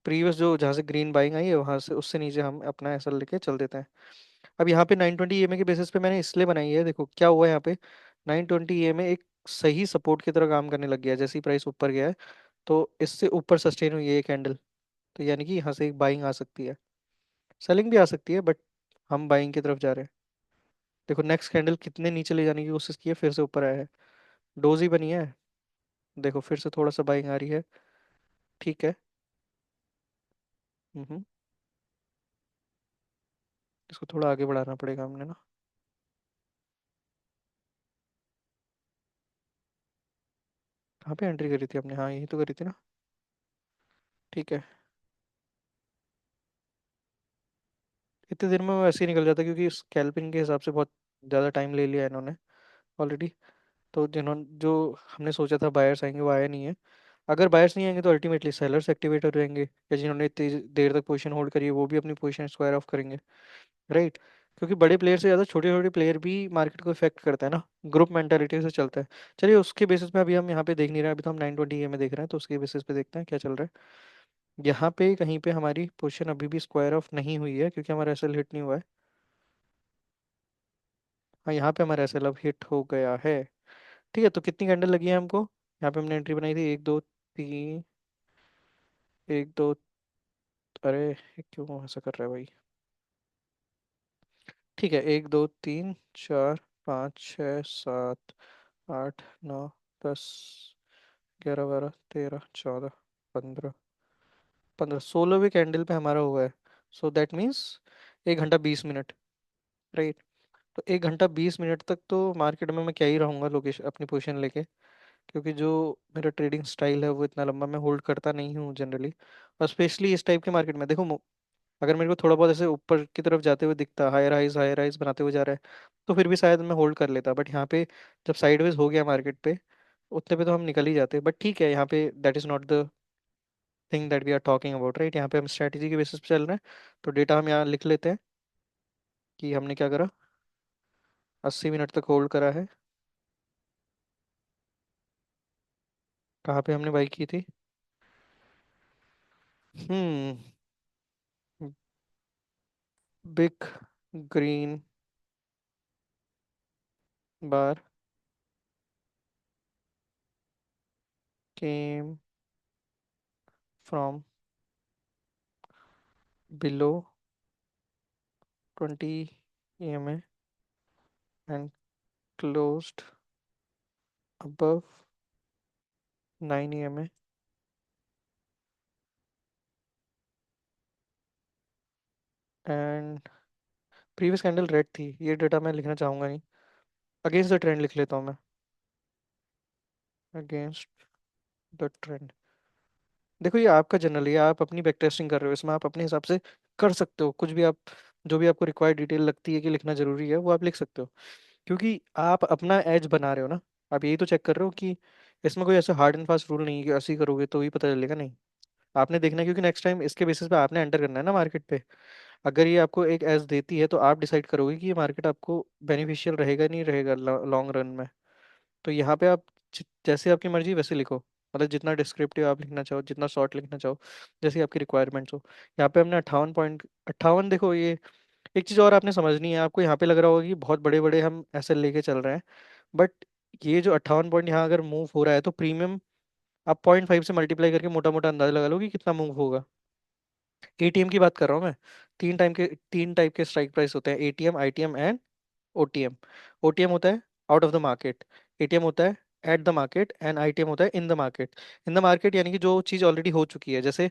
प्रीवियस जो जहाँ से ग्रीन बाइंग आई है वहाँ से उससे नीचे हम अपना ऐसा लेके चल देते हैं। अब यहाँ पे 920 EMA के बेसिस पे मैंने इसलिए बनाई है, देखो क्या हुआ है यहाँ पे। 920 EMA एक सही सपोर्ट की तरह काम करने लग गया है, जैसे ही प्राइस ऊपर गया है, तो इससे ऊपर सस्टेन हुई है ये कैंडल। तो यानी कि यहाँ से एक बाइंग आ सकती है, सेलिंग भी आ सकती है, बट हम बाइंग की तरफ जा रहे हैं। देखो नेक्स्ट कैंडल कितने नीचे ले जाने की कोशिश की है, फिर से ऊपर आया है, डोजी बनी है। देखो फिर से थोड़ा सा बाइंग आ रही है। ठीक है। हम्म। इसको थोड़ा आगे बढ़ाना पड़ेगा हमने ना। कहाँ पे एंट्री करी थी हमने? हाँ यही तो करी थी ना। ठीक है, इतने दिन में वो ऐसे ही निकल जाता, क्योंकि स्कैल्पिंग के हिसाब से बहुत ज़्यादा टाइम ले लिया है इन्होंने ऑलरेडी। तो जिन्होंने जो हमने सोचा था बायर्स आएंगे वो आए नहीं है। अगर बायर्स नहीं आएंगे तो अल्टीमेटली सेलर्स एक्टिवेट हो जाएंगे, या जिन्होंने इतनी देर तक पोजीशन होल्ड करी है वो भी अपनी पोजीशन स्क्वायर ऑफ करेंगे। राइट। क्योंकि बड़े प्लेयर से ज़्यादा छोटे छोटे प्लेयर भी मार्केट को इफेक्ट करता है ना, ग्रुप मेंटालिटी से चलता है। चलिए उसके बेसिस पे अभी हम यहाँ पे देख नहीं रहे हैं, अभी तो हम 920 में देख रहे हैं, तो उसके बेसिस पे देखते हैं क्या चल रहा है। यहाँ पे कहीं पे हमारी पोजीशन अभी भी स्क्वायर ऑफ नहीं हुई है, क्योंकि हमारा एसएल हिट नहीं हुआ है। हाँ यहाँ पे हमारा एसएल अब हिट हो गया है। ठीक है, तो कितनी कैंडल लगी है हमको? यहाँ पे हमने एंट्री बनाई थी, एक दो तीन, एक दो, अरे ये क्यों ऐसा कर रहा है भाई। ठीक है, 1 2 3 4 5 6 7 8 9 10 11 12 13 14 15 16वीं कैंडल पे हमारा हुआ है। सो दैट मीन्स 1 घंटा 20 मिनट। राइट। तो 1 घंटा 20 मिनट तक तो मार्केट में मैं क्या ही रहूँगा लोकेशन अपनी पोजीशन लेके, क्योंकि जो मेरा ट्रेडिंग स्टाइल है वो इतना लंबा मैं होल्ड करता नहीं हूँ जनरली। और स्पेशली इस टाइप के मार्केट में देखो, अगर मेरे को थोड़ा बहुत ऐसे ऊपर की तरफ जाते हुए दिखता, हायर हाइज बनाते हुए जा रहा है, तो फिर भी शायद मैं होल्ड कर लेता। बट यहाँ पे जब साइडवेज हो गया मार्केट पे, उतने पे तो हम निकल ही जाते। बट ठीक है, यहाँ पे that is not the thing that we are talking about, right. यहाँ पे हम स्ट्रैटेजी के बेसिस पे चल रहे हैं, तो डेटा हम यहाँ लिख लेते हैं कि हमने क्या करा। 80 मिनट तक होल्ड करा है। कहाँ पे हमने बाई की थी? Hmm. Big green bar came from below 20 EMA and closed above 9 EMA and previous candle red थी। ये डेटा मैं लिखना चाहूँगा नहीं, अगेंस्ट द ट्रेंड लिख लेता हूँ मैं। Against the trend. देखो ये आपका जनरल है, आप अपनी बैक टेस्टिंग कर रहे हो, इसमें आप अपने हिसाब से कर सकते हो कुछ भी। आप जो भी आपको रिक्वायर्ड डिटेल लगती है कि लिखना जरूरी है वो आप लिख सकते हो, क्योंकि आप अपना एज बना रहे हो ना। आप यही तो चेक कर रहे हो कि इसमें कोई ऐसा हार्ड एंड फास्ट रूल नहीं है कि ऐसे ही करोगे तो ही पता चलेगा, नहीं। आपने देखना है, क्योंकि नेक्स्ट टाइम इसके बेसिस पे आपने एंटर करना है ना मार्केट पे। अगर ये आपको एक एज देती है तो आप डिसाइड करोगे कि ये मार्केट आपको बेनिफिशियल रहेगा नहीं रहेगा लॉन्ग रन में। तो यहाँ पे आप जैसे आपकी मर्जी वैसे लिखो, मतलब जितना डिस्क्रिप्टिव आप लिखना चाहो, जितना शॉर्ट लिखना चाहो, जैसी आपकी रिक्वायरमेंट्स हो। यहाँ पे हमने 58.58, देखो ये एक चीज़ और आपने समझनी है। आपको यहाँ पे लग रहा होगा कि बहुत बड़े बड़े हम ऐसे लेके चल रहे हैं, बट ये जो 58 पॉइंट यहाँ अगर मूव हो रहा है तो प्रीमियम आप 0.5 से मल्टीप्लाई करके मोटा मोटा अंदाजा लगा लो कि कितना मूव होगा। एटीएम की बात कर रहा हूँ मैं। 3 टाइप के स्ट्राइक प्राइस होते हैं, ATM, ITM and OTM. OTM होता है out of the market, ATM होता है at the market, and ITM होता है in the market. In the market यानी कि जो चीज़ ऑलरेडी हो चुकी है। जैसे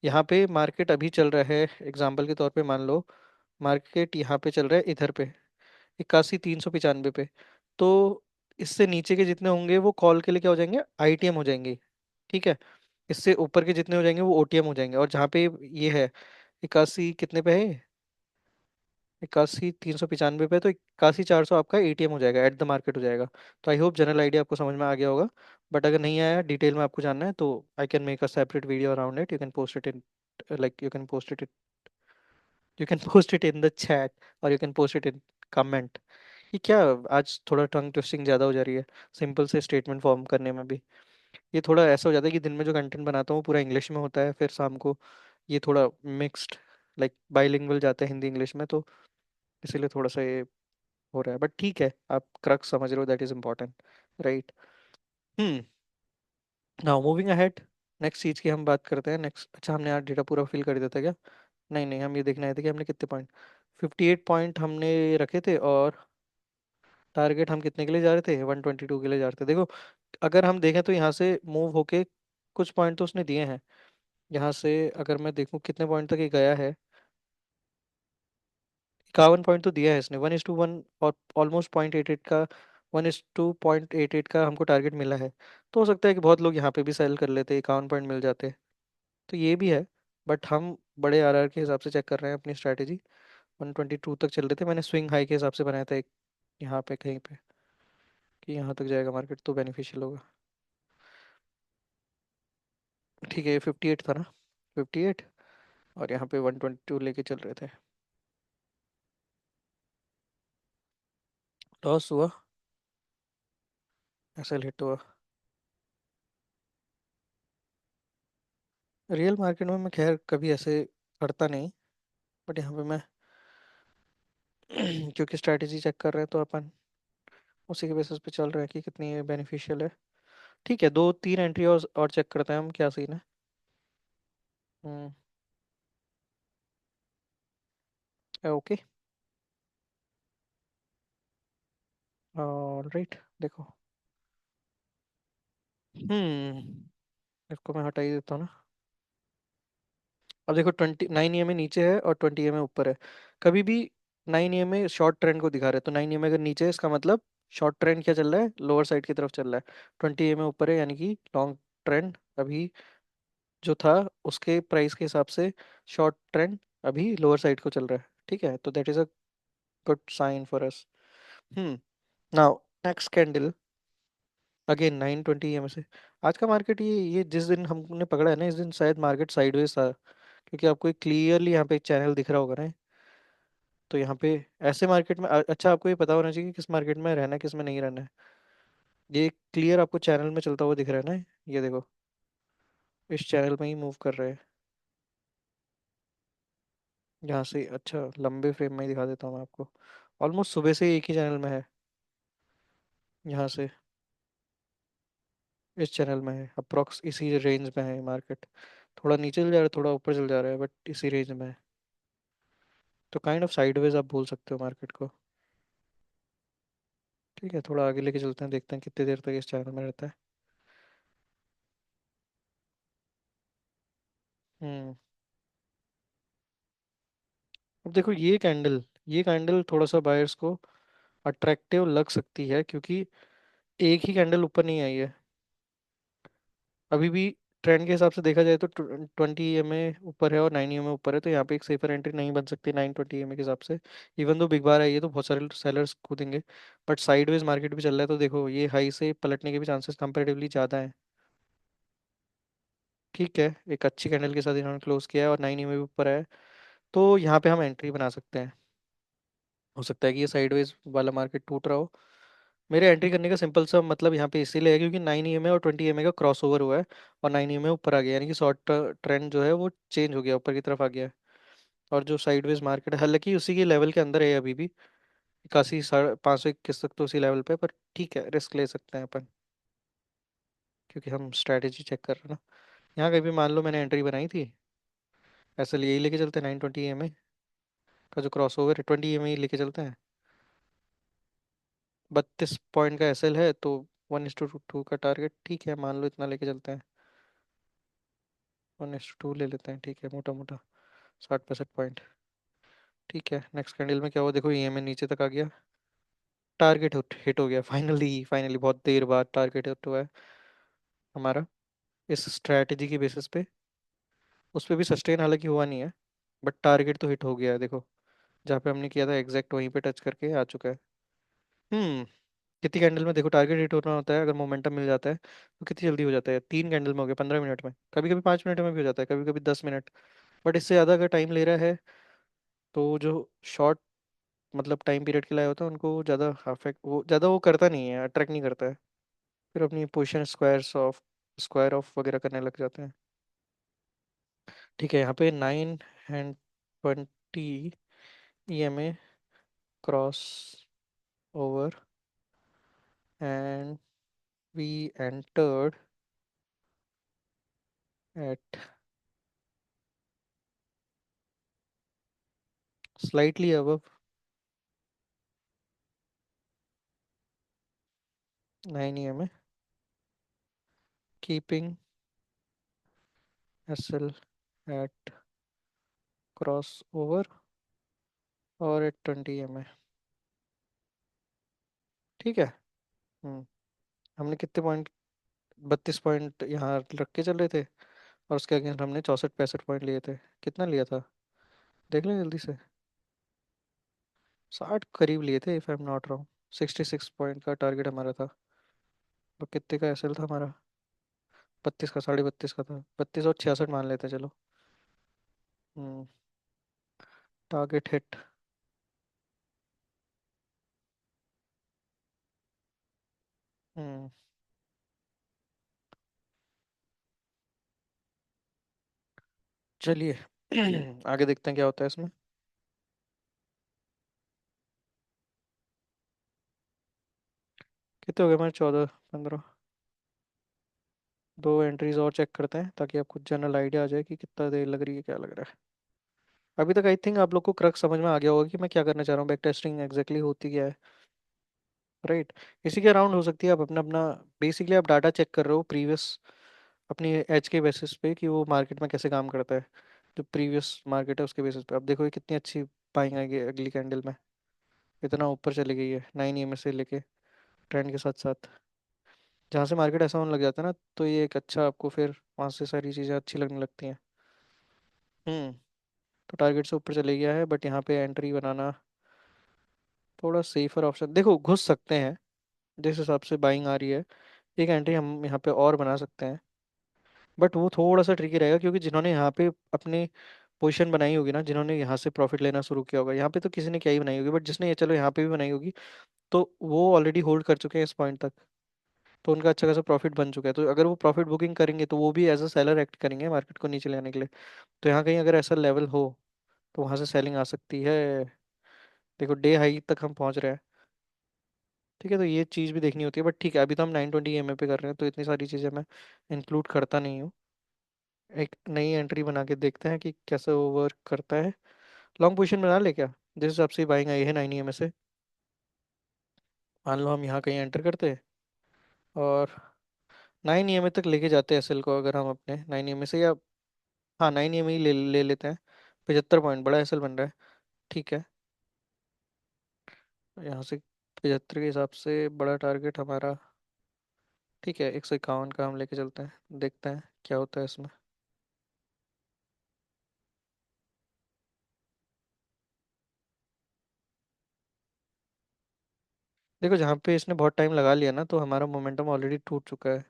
यहाँ पे मार्केट अभी चल रहा है, एग्जाम्पल के तौर पे मान लो मार्केट यहाँ पे चल रहा है इधर पे 81,395 पे। तो इससे नीचे के जितने होंगे वो कॉल के लिए क्या हो जाएंगे, आईटीएम हो जाएंगे। ठीक है। इससे ऊपर के जितने हो जाएंगे वो ओटीएम हो जाएंगे। और जहाँ पे ये है 81 कितने पे है, 81,395 पे, तो 81,400 आपका एटीएम हो जाएगा, एट द मार्केट हो जाएगा। तो आई होप जनरल आइडिया आपको समझ में आ गया होगा। बट अगर नहीं आया, डिटेल में आपको जानना है, तो I can make a separate video around it, you can post it in, like you can post it in the chat, और you can post it in comment. ये क्या, आज थोड़ा टंग ट्विस्टिंग ज़्यादा हो जा रही है सिंपल से स्टेटमेंट फॉर्म करने में भी। ये थोड़ा ऐसा हो जाता है कि दिन में जो कंटेंट बनाता हूँ वो पूरा इंग्लिश में होता है, फिर शाम को ये थोड़ा मिक्स्ड, लाइक बाइलिंगुअल जाता है हिंदी इंग्लिश में, तो इसीलिए थोड़ा सा ये हो रहा है। बट ठीक है, आप क्रक्स समझ रहे हो, that is important, right. Hmm. Now moving ahead, next चीज़ की हम बात करते हैं। नेक्स्ट, अच्छा हमने यार डेटा पूरा फिल कर दिया था क्या? नहीं नहीं, हम ये देखने आए थे कि हमने कितने पॉइंट, 58 पॉइंट हमने रखे थे, और टारगेट हम कितने के लिए जा रहे थे, 122 के लिए जा रहे थे। देखो, अगर हम देखें तो यहाँ से मूव होके कुछ पॉइंट तो उसने दिए हैं। यहाँ से अगर मैं देखूँ कितने पॉइंट तक ये गया है, 51 पॉइंट तो दिया है इसने, 1:1, और ऑलमोस्ट 0.88 का, 1:0.88 का हमको टारगेट मिला है। तो हो सकता है कि बहुत लोग यहाँ पे भी सेल कर लेते, 51 पॉइंट मिल जाते। तो ये भी है। बट हम बड़े आरआर के हिसाब से चेक कर रहे हैं अपनी स्ट्रैटेजी। 122 तक चल रहे थे, मैंने स्विंग हाई के हिसाब से बनाया था एक, यहाँ पे कहीं पे, कि यहाँ तक जाएगा मार्केट तो बेनिफिशियल होगा। ठीक है, ये 58 था ना, 58, और यहाँ पे 122 लेके चल रहे थे। लॉस हुआ, ऐसा हिट हुआ। रियल मार्केट में मैं खैर कभी ऐसे करता नहीं, बट यहाँ पे मैं क्योंकि स्ट्रैटेजी चेक कर रहे हैं तो अपन उसी के बेसिस पे चल रहे हैं कि कितनी बेनिफिशियल है। ठीक है, 2-3 एंट्री और चेक करते हैं हम, क्या सीन है। हम्म। ओके। ऑलराइट, देखो। इसको मैं हटा ही देता हूँ ना। अब देखो 29 EMA नीचे है और 20 EMA ऊपर है। कभी भी 9 EMA शॉर्ट ट्रेंड को दिखा रहे हैं, तो 9 EMA अगर नीचे है इसका मतलब शॉर्ट ट्रेंड क्या चल रहा है, लोअर साइड की तरफ चल रहा है। 20 EMA ऊपर है यानी कि लॉन्ग ट्रेंड अभी जो था उसके प्राइस के हिसाब से शॉर्ट ट्रेंड अभी लोअर साइड को चल रहा है। ठीक है, तो that is a good sign for us. Hmm. Now next candle, again 9:20 AM से। आज का मार्केट, ये जिस दिन हमने पकड़ा है ना, इस दिन शायद मार्केट साइडवेज था, क्योंकि आपको क्लियरली यहाँ पे एक चैनल दिख रहा होगा ना। तो यहाँ पे ऐसे मार्केट में अच्छा आपको ये पता होना चाहिए कि किस मार्केट में रहना है, किस में नहीं रहना है। ये क्लियर आपको चैनल में चलता हुआ दिख रहा है ना, ये देखो, इस चैनल में ही मूव कर रहे हैं। यहाँ से अच्छा लंबे फ्रेम में ही दिखा देता हूँ मैं आपको, ऑलमोस्ट सुबह से एक ही चैनल में है। यहाँ से इस चैनल में है, अप्रोक्स इसी रेंज में है मार्केट। थोड़ा नीचे चल जा रहा है, थोड़ा ऊपर चल जा रहा है, बट इसी रेंज में है। तो काइंड ऑफ साइडवेज आप बोल सकते हो मार्केट को। ठीक है, थोड़ा आगे लेके चलते हैं, देखते हैं कितनी देर तक इस चैनल में रहता है। हम्म। अब देखो ये कैंडल थोड़ा सा बायर्स को अट्रैक्टिव लग सकती है, क्योंकि एक ही कैंडल ऊपर नहीं आई है अभी भी। ट्रेंड के हिसाब से देखा जाए तो 20 EMA ऊपर है और 9 EMA ऊपर है, तो यहाँ पे एक सेफर एंट्री नहीं बन सकती 920 EMA के हिसाब से। इवन दो बिग बार है ये, तो बहुत सारे सेलर्स कूदेंगे। बट साइडवेज मार्केट भी चल रहा है, तो देखो ये हाई से पलटने के भी चांसेस कंपेरेटिवली ज़्यादा हैं। ठीक है, एक अच्छी कैंडल के साथ इन्होंने क्लोज किया है और 9 EMA भी ऊपर है, तो यहाँ पे हम एंट्री बना सकते हैं। हो सकता है कि ये साइडवेज वाला मार्केट टूट रहा हो। मेरे एंट्री करने का सिंपल सा मतलब यहाँ पे इसीलिए है क्योंकि 9 EMA और 20 EMA का क्रॉस ओवर हुआ है, और 9 EMA ऊपर आ गया, यानी कि शॉर्ट ट्रेंड जो है वो चेंज हो गया, ऊपर की तरफ आ गया है। और जो साइडवेज मार्केट है, हालांकि उसी के लेवल के अंदर है अभी भी, 81,521 तक तो उसी लेवल पे है, पर ठीक है, रिस्क ले सकते हैं अपन, क्योंकि हम स्ट्रैटेजी चेक कर रहे हैं ना। यहाँ कहीं भी मान लो मैंने एंट्री बनाई थी, ऐसे लिए ही लेके चलते हैं 920 EMA का जो क्रॉस ओवर है, 20 EMA ही लेके चलते हैं। 32 पॉइंट का SL है, तो 1:2 का टारगेट, ठीक है, मान लो इतना लेके चलते हैं। 1:2 ले लेते हैं, ठीक है, मोटा मोटा 60-65 पॉइंट। ठीक है, नेक्स्ट कैंडल में क्या हुआ देखो, ईएमए नीचे तक आ गया, टारगेट हिट हो गया, फाइनली फाइनली बहुत देर बाद टारगेट हिट हुआ है हमारा, इस स्ट्रैटेजी की बेसिस पे। उस पर भी सस्टेन हालांकि हुआ नहीं है, बट टारगेट तो हिट हो गया है देखो, जहाँ पे हमने किया था एग्जैक्ट वहीं पे टच करके आ चुका है। हम्म। कितनी कैंडल में देखो टारगेट हिट होना होता है, अगर मोमेंटम मिल जाता है तो कितनी जल्दी हो जाता है, 3 कैंडल में हो गया 15 मिनट में, कभी कभी 5 मिनट में भी हो जाता है, कभी कभी 10 मिनट। बट इससे ज़्यादा अगर टाइम ले रहा है तो जो शॉर्ट मतलब टाइम पीरियड के लिए होता है उनको ज़्यादा अफेक्ट, वो ज़्यादा वो करता नहीं है, अट्रैक्ट नहीं करता है। फिर अपनी पोजीशन स्क्वायर ऑफ वगैरह करने लग जाते हैं। ठीक है, यहाँ पे 9 and 20 EMA cross over, and we entered at slightly above 9 EMA, keeping SL at cross over और एट 20 EMA। ठीक है। हम्म। हमने कितने पॉइंट, 32 पॉइंट यहाँ रख के चल रहे थे, और उसके अगेंस्ट हमने 64-65 पॉइंट लिए थे। कितना लिया था देख लें जल्दी से, 60 करीब लिए थे if I am not wrong. 66 point का टारगेट हमारा था। और कितने का SL था हमारा, 32 का, 32.5 का था, 32 और 66 मान लेते हैं, चलो। हम्म। Target hit. हम्म। चलिए आगे देखते हैं क्या होता है इसमें। कितने हो गए हमारे, 14-15। दो एंट्रीज और चेक करते हैं ताकि आपको जनरल आइडिया आ जाए कि कितना देर लग रही है, क्या लग रहा है। अभी तक आई थिंक आप लोग को क्रक्स समझ में आ गया होगा कि मैं क्या करना चाह रहा हूँ, बैक टेस्टिंग एग्जैक्टली होती क्या है। राइट। इसी के अराउंड हो सकती है, आप अपना अपना बेसिकली आप डाटा चेक कर रहे हो प्रीवियस, अपनी एज के बेसिस पे कि वो मार्केट में कैसे काम करता है। जो प्रीवियस मार्केट है उसके बेसिस पे आप देखो ये कितनी अच्छी बाइंग आएगी अगली कैंडल में, इतना ऊपर चली गई है 9 EMA से लेके, ट्रेंड के साथ साथ। जहाँ से मार्केट ऐसा होने लग जाता है ना, तो ये एक अच्छा आपको फिर वहाँ से सारी चीज़ें अच्छी लगने लगती हैं। हम्म। तो टारगेट से ऊपर चले गया है, बट यहाँ पे एंट्री बनाना थोड़ा सेफर ऑप्शन, देखो घुस सकते हैं जिस हिसाब से बाइंग आ रही है, एक एंट्री हम यहाँ पे और बना सकते हैं। बट वो थोड़ा सा ट्रिकी रहेगा, क्योंकि जिन्होंने यहाँ पे अपनी पोजीशन बनाई होगी ना, जिन्होंने यहाँ से प्रॉफिट लेना शुरू किया होगा, यहाँ पे तो किसी ने क्या ही बनाई होगी, बट जिसने ये चलो यहाँ पे भी बनाई होगी, तो वो ऑलरेडी होल्ड कर चुके हैं इस पॉइंट तक, तो उनका अच्छा खासा प्रॉफिट बन चुका है। तो अगर वो प्रॉफिट बुकिंग करेंगे तो वो भी एज अ सेलर एक्ट करेंगे मार्केट को नीचे ले आने के लिए। तो यहाँ कहीं अगर ऐसा लेवल हो तो वहां से सेलिंग आ सकती है। देखो डे हाई तक हम पहुंच रहे हैं। ठीक है, तो ये चीज़ भी देखनी होती है, बट ठीक है, अभी तो हम 920 EMA पे कर रहे हैं, तो इतनी सारी चीज़ें मैं इंक्लूड करता नहीं हूँ। एक नई एंट्री बना के देखते हैं कि कैसे वो वर्क करता है। लॉन्ग पोजीशन बना ले क्या, जिस हिसाब से बाइंग आई है 9 EMA से। मान लो हम यहाँ कहीं एंटर करते हैं और 9 EMA तक लेके जाते हैं एसएल को, अगर हम अपने 9 EMA से, या हाँ 9 EMA ही ले लेते हैं। 75 पॉइंट बड़ा एसएल बन रहा है। ठीक है, यहाँ से 75 के हिसाब से बड़ा टारगेट हमारा, ठीक है, 151 का हम लेके चलते हैं, देखते हैं क्या होता है इसमें। देखो जहाँ पे इसने बहुत टाइम लगा लिया ना, तो हमारा मोमेंटम ऑलरेडी टूट चुका है।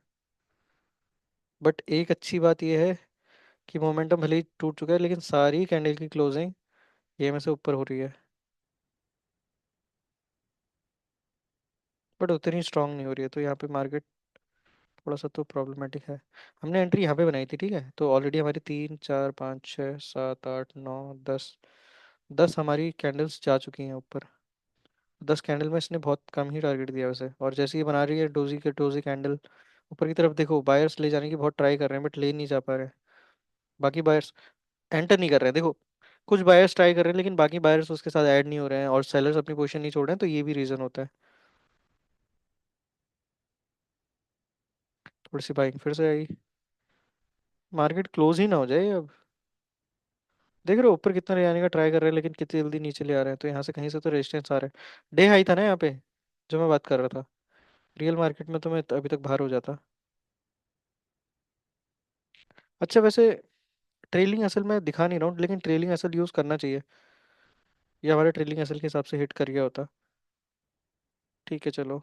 बट एक अच्छी बात यह है कि मोमेंटम भले ही टूट चुका है, लेकिन सारी कैंडल की क्लोजिंग ये में से ऊपर हो रही है, बट उतनी स्ट्रांग नहीं हो रही है, तो यहाँ पे मार्केट थोड़ा सा तो प्रॉब्लमेटिक है। हमने एंट्री यहाँ पे बनाई थी, ठीक है, तो ऑलरेडी हमारी 3 4 5 6 7 8 9 10, 10 हमारी कैंडल्स जा चुकी हैं ऊपर। 10 कैंडल में इसने बहुत कम ही टारगेट दिया वैसे, और जैसे ये बना रही है डोजी के डोजी कैंडल ऊपर की तरफ, देखो बायर्स ले जाने की बहुत ट्राई कर रहे हैं, बट ले नहीं जा पा रहे हैं। बाकी बायर्स एंटर नहीं कर रहे हैं देखो, कुछ बायर्स ट्राई कर रहे हैं, लेकिन बाकी बायर्स उसके साथ ऐड नहीं हो रहे हैं, और सेलर्स अपनी पोजीशन नहीं छोड़ रहे हैं, तो ये भी रीज़न होता है। थोड़ी सी बाइंग फिर से आई। मार्केट क्लोज ही ना हो जाए अब। देख रहे हो ऊपर कितना ले आने का ट्राई कर रहे हैं, लेकिन कितनी जल्दी नीचे ले आ रहे हैं, तो यहाँ से कहीं से तो रेजिस्टेंस आ रहे हैं। डे हाई था ना यहाँ पे, जो मैं बात कर रहा था। रियल मार्केट में तो मैं अभी तक बाहर हो जाता। अच्छा वैसे, ट्रेलिंग असल में दिखा नहीं रहा हूँ, लेकिन ट्रेलिंग असल यूज़ करना चाहिए। ये हमारे ट्रेलिंग असल के हिसाब से हिट कर गया होता। ठीक है चलो।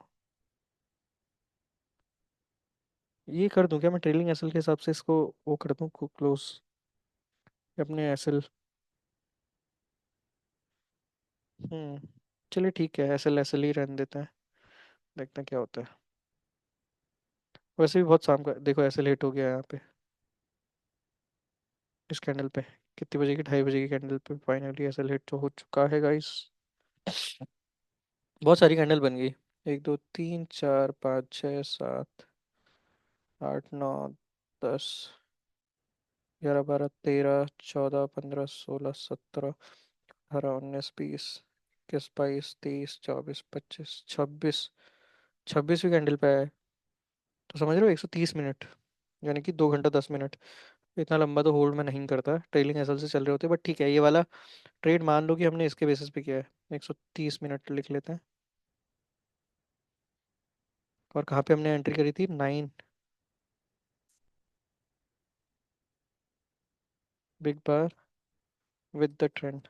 ये कर दूं क्या मैं ट्रेलिंग एसएल के हिसाब से इसको, वो कर दूं क्लोज अपने एसएल। हम्म। चलिए ठीक है, एसएल एसएल ही रहने देते हैं। देखते हैं क्या होता है। वैसे भी बहुत शाम का देखो, एसएल हिट हो गया है यहाँ पे इस कैंडल पे। कितनी बजे की, 2:30 बजे की कैंडल पे फाइनली एसएल हिट तो हो चुका है गाइस। बहुत सारी कैंडल बन गई। 1 2 3 4 5 6 7 8 9 10 11 12 13 14 15 16 17 18 19 20 21 22 23 24 25 26 26वीं कैंडल पे आया है। तो समझ रहे हो, 130 मिनट, यानी कि 2 घंटा 10 मिनट। इतना लंबा तो होल्ड में नहीं करता, ट्रेलिंग एसएल से चल रहे होते, बट ठीक है, ये वाला ट्रेड मान लो कि हमने इसके बेसिस पे किया है। 130 मिनट लिख लेते हैं। और कहाँ पे हमने एंट्री करी थी, 9 big bar with the trend.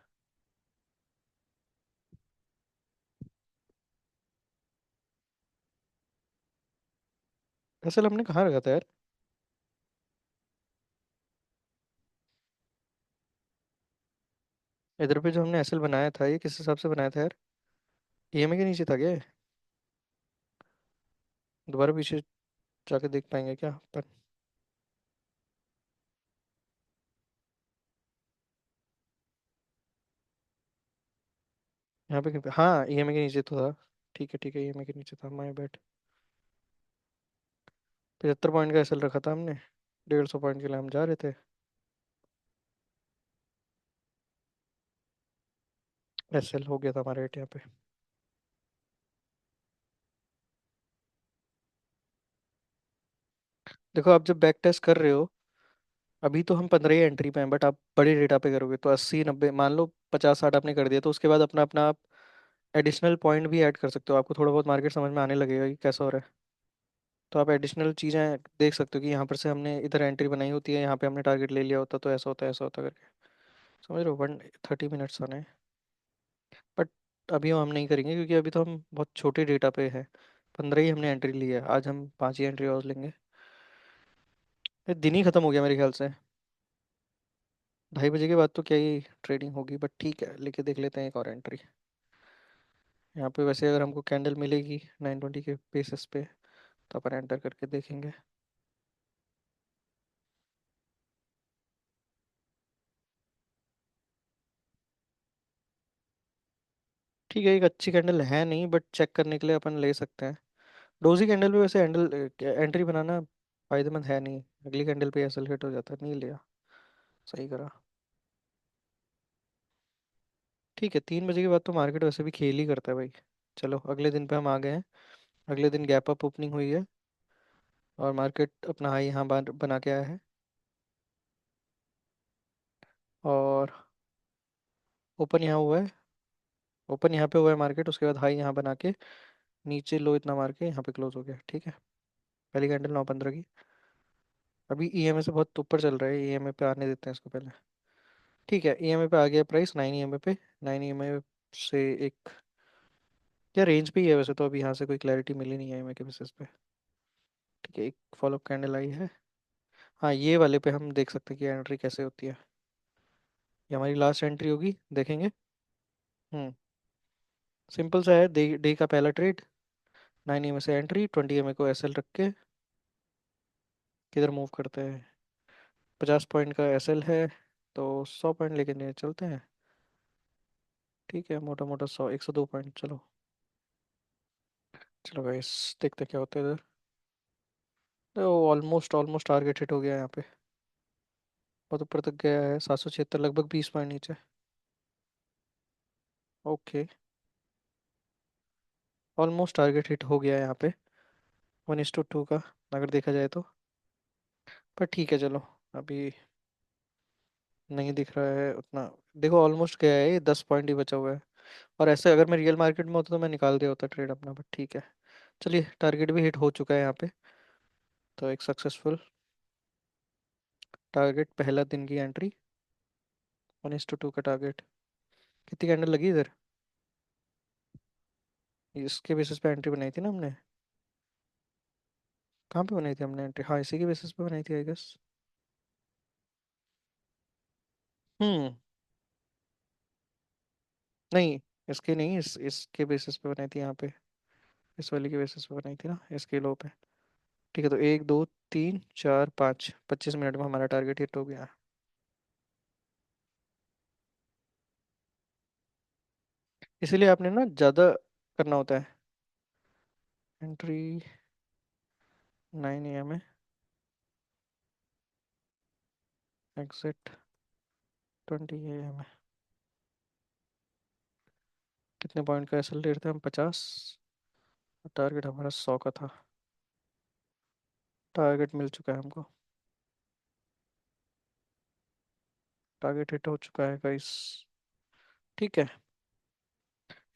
SL हमने कहाँ रखा था यार? इधर पे जो हमने एसएल बनाया था, ये किस हिसाब से बनाया था यार? ईएमए के नीचे था क्या ये? दोबारा पीछे जाके देख पाएंगे क्या पर? यहाँ पे हाँ, ईएमए के नीचे तो था। ठीक है ईएमए के नीचे था, माय बैड। 75 पॉइंट का एसएल रखा था हमने। 150 पॉइंट के लिए हम जा रहे थे। एसएल हो गया था हमारा रेट यहाँ पे। देखो आप जब बैक टेस्ट कर रहे हो, अभी तो हम 15 ही एंट्री पे हैं, बट आप बड़े डेटा पे करोगे तो 80 90 मान लो, 50 60 आपने कर दिया, तो उसके बाद अपना अपना आप एडिशनल पॉइंट भी ऐड कर सकते हो। आपको थोड़ा बहुत मार्केट समझ में आने लगेगा कि कैसा हो रहा है। तो आप एडिशनल चीज़ें देख सकते हो कि यहाँ पर से हमने इधर एंट्री बनाई होती है, यहाँ पे हमने टारगेट ले लिया होता, तो ऐसा होता है ऐसा होता करके। समझ रहे हो, 130 मिनट्स आने हैं। बट अभी हम नहीं करेंगे, क्योंकि अभी तो हम बहुत छोटे डेटा पे हैं। 15 ही हमने एंट्री ली है, आज हम 5 ही एंट्री और लेंगे। ये दिन ही खत्म हो गया मेरे ख्याल से। 2:30 बजे के बाद तो क्या ही ट्रेडिंग होगी, बट ठीक है, लेके देख लेते हैं एक और एंट्री। यहाँ पे वैसे अगर हमको कैंडल मिलेगी 920 के बेसिस पे, तो अपन एंटर करके देखेंगे। ठीक है, एक अच्छी कैंडल है नहीं, बट चेक करने के लिए अपन ले सकते हैं। डोजी कैंडल पे वैसे हैंडल एंट्री बनाना फायदेमंद है नहीं। अगली कैंडल पे एसल हिट हो जाता है, नहीं लिया। सही करा। ठीक है, 3 बजे के बाद तो मार्केट वैसे भी खेल ही करता है भाई। चलो अगले दिन पे हम आ गए हैं। अगले दिन गैप अप ओपनिंग हुई है, और मार्केट अपना हाई यहाँ बना के आया है। और ओपन यहाँ हुआ है। ओपन यहाँ पे हुआ है मार्केट, उसके बाद हाई यहाँ बना के नीचे लो इतना मार के यहाँ पे क्लोज हो गया। ठीक है, पहली कैंडल 9:15 की। अभी ईएमए से बहुत ऊपर चल रहा है, ईएमए पे आने देते हैं इसको पहले। ठीक है, ईएमए पे आ गया प्राइस, 9 ईएमए पे। 9 ईएमए से एक, क्या रेंज पे ही है वैसे तो, अभी यहाँ से कोई क्लैरिटी मिली नहीं है ईएमए के बेसिस पे। ठीक है, एक फॉलो कैंडल आई है। हाँ, ये वाले पे हम देख सकते हैं कि एंट्री कैसे होती है। ये हमारी लास्ट एंट्री होगी, देखेंगे। हम्म। सिंपल सा है, डे डे का पहला ट्रेड। 9 ईएमए से एंट्री, 20 ईएमए को एसएल रख के किधर मूव करते हैं। 50 पॉइंट का एसएल है, तो 100 पॉइंट लेके नहीं चलते हैं। ठीक है, मोटा मोटा 102 पॉइंट, चलो। चलो गाइस, देखते हैं क्या होता है इधर। तो ऑलमोस्ट ऑलमोस्ट टारगेट हिट हो गया है यहाँ पे। बहुत ऊपर तक गया है, 776, लगभग 20 पॉइंट नीचे। ओके, ऑलमोस्ट टारगेट हिट हो गया है यहाँ पे। 1:2 का। अगर देखा जाए तो। पर ठीक है चलो, अभी नहीं दिख रहा है उतना। देखो ऑलमोस्ट गया है, ये 10 पॉइंट ही बचा हुआ है। और ऐसे अगर मैं रियल मार्केट में होता तो मैं निकाल दिया होता ट्रेड अपना, बट ठीक है। चलिए, टारगेट भी हिट हो चुका है यहाँ पे। तो एक सक्सेसफुल टारगेट, पहला दिन की एंट्री। 1:2 का टारगेट। कितनी कैंडल लगी इधर? इसके बेसिस पे एंट्री बनाई थी ना हमने। कहाँ पे बनाई थी हमने एंट्री? हाँ, इसी के बेसिस पे बनाई थी आई गेस। हम्म। नहीं, इसके नहीं, इसके बेसिस पे बनाई थी यहाँ पे। इस वाली के बेसिस पे बनाई थी ना, इसके लो पे। ठीक है, तो 1 2 3 4 5, 25 मिनट में हमारा टारगेट हिट हो गया। इसीलिए आपने ना ज़्यादा करना होता है। एंट्री 9 AM है। एग्जिट 20 AM है। कितने पॉइंट का एसएल ले रहे थे हम? 50। टारगेट हमारा 100 का था। टारगेट मिल चुका है हमको। टारगेट हिट हो चुका है गाइस। ठीक है।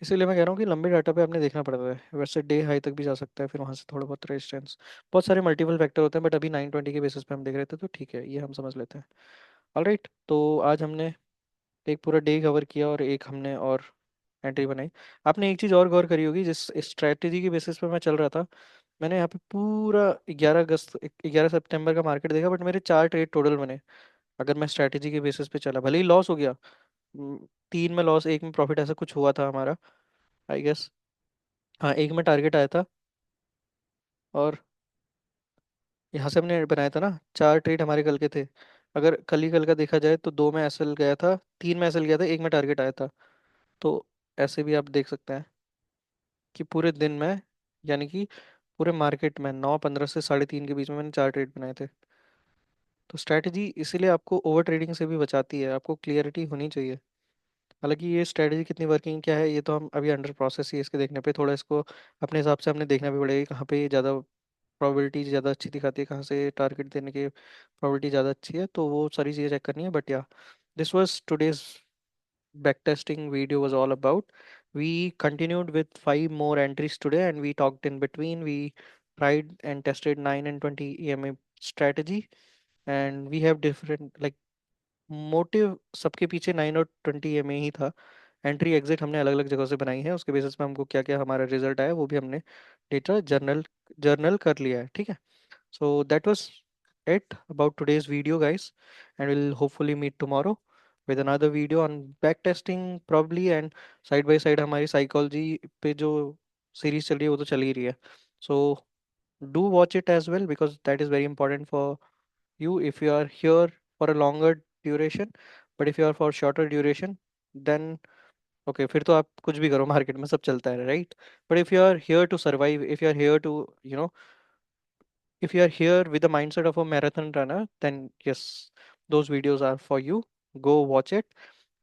इसीलिए मैं कह रहा हूँ कि लंबे डाटा पे आपने देखना पड़ता है। वैसे डे हाई तक भी जा सकता है, फिर वहाँ से थोड़ा बहुत रेजिस्टेंस। बहुत सारे मल्टीपल फैक्टर होते हैं, बट अभी 920 के बेसिस पे हम देख रहे थे, तो ठीक है, ये हम समझ लेते हैं। ऑलराइट, तो आज हमने एक पूरा डे कवर किया और एक हमने और एंट्री बनाई। आपने एक चीज़ और गौर करी होगी, जिस स्ट्रैटेजी के बेसिस पे मैं चल रहा था। मैंने यहाँ पे पूरा 11 अगस्त 11 सितंबर का मार्केट देखा, बट मेरे 4 ट्रेड टोटल बने। अगर मैं स्ट्रैटेजी के बेसिस पे चला, भले ही लॉस हो गया। 3 में लॉस, एक में प्रॉफिट, ऐसा कुछ हुआ था हमारा आई गेस। हाँ, एक में टारगेट आया था। और यहाँ से हमने बनाया था ना, 4 ट्रेड हमारे कल के थे। अगर कल ही कल का देखा जाए तो 2 में एसएल गया था, 3 में एसएल गया था, एक में टारगेट आया था। तो ऐसे भी आप देख सकते हैं कि पूरे दिन में, यानी कि पूरे मार्केट में 9:15 से 3:30 के बीच में मैंने 4 ट्रेड बनाए थे। तो स्ट्रैटेजी इसीलिए आपको ओवर ट्रेडिंग से भी बचाती है, आपको क्लियरिटी होनी चाहिए। हालांकि ये स्ट्रैटेजी कितनी वर्किंग क्या है, ये तो हम अभी अंडर प्रोसेस ही है, इसके देखने पे थोड़ा इसको अपने हिसाब से हमने देखना भी पड़ेगा कि कहाँ पे ज़्यादा प्रोबेबिलिटी ज़्यादा अच्छी दिखाती है, कहाँ से टारगेट देने की प्रोबेबिलिटी ज़्यादा अच्छी है, तो वो सारी चीज़ें चेक करनी है। बट या, this was today's backtesting video was all about. We continued with 5 more entries today, and we talked in between. We tried and tested 9 and 20 EMA strategy, and we have different like motive सबके पीछे 9 और 20 EMA ही था। Entry exit हमने अलग अलग जगह से बनाई है, उसके बेसिस पे हमको क्या क्या हमारा रिजल्ट आया वो भी हमने डेटा जर्नल जर्नल कर लिया है, ठीक है। So that was it about today's video, guys, and we'll hopefully meet tomorrow with another video on backtesting probably, and side by side हमारी psychology पे जो series चल रही है वो तो चल ही रही है. So do watch it as well, because that is very important for you if you are here for a longer duration. But if you are for shorter duration, then okay, फिर तो आप कुछ भी करो, मार्केट में सब चलता है, right? But if you are here to survive, if you are here to, you know, if you are here with the mindset of a marathon runner, then yes, those videos are for you. Go watch it.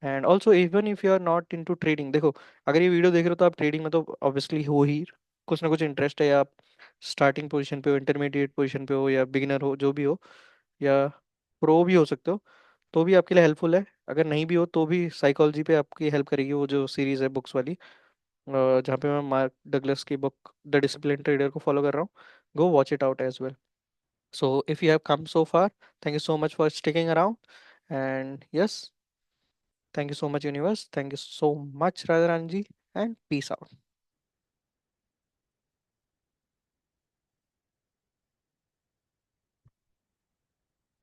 And also, even if you are not into trading, देखो, अगर ये video देख रहे हो तो आप trading में तो ऑब्वियसली हो ही, कुछ ना कुछ इंटरेस्ट है, या आप स्टार्टिंग पोजीशन पे हो, इंटरमीडिएट पोजीशन पे हो, या बिगिनर हो, जो भी हो, या प्रो भी हो सकते हो, तो भी आपके लिए हेल्पफुल है। अगर नहीं भी हो तो भी साइकोलॉजी पे आपकी हेल्प करेगी वो जो सीरीज है बुक्स वाली, जहाँ पे मैं मार्क डगलस की बुक द डिसिप्लिन ट्रेडर को फॉलो कर रहा हूँ। Go watch it out as well. So, if you have come so far, thank you so much for sticking around. And yes, thank you so much, universe. Thank you so much, Radharanji, and peace out.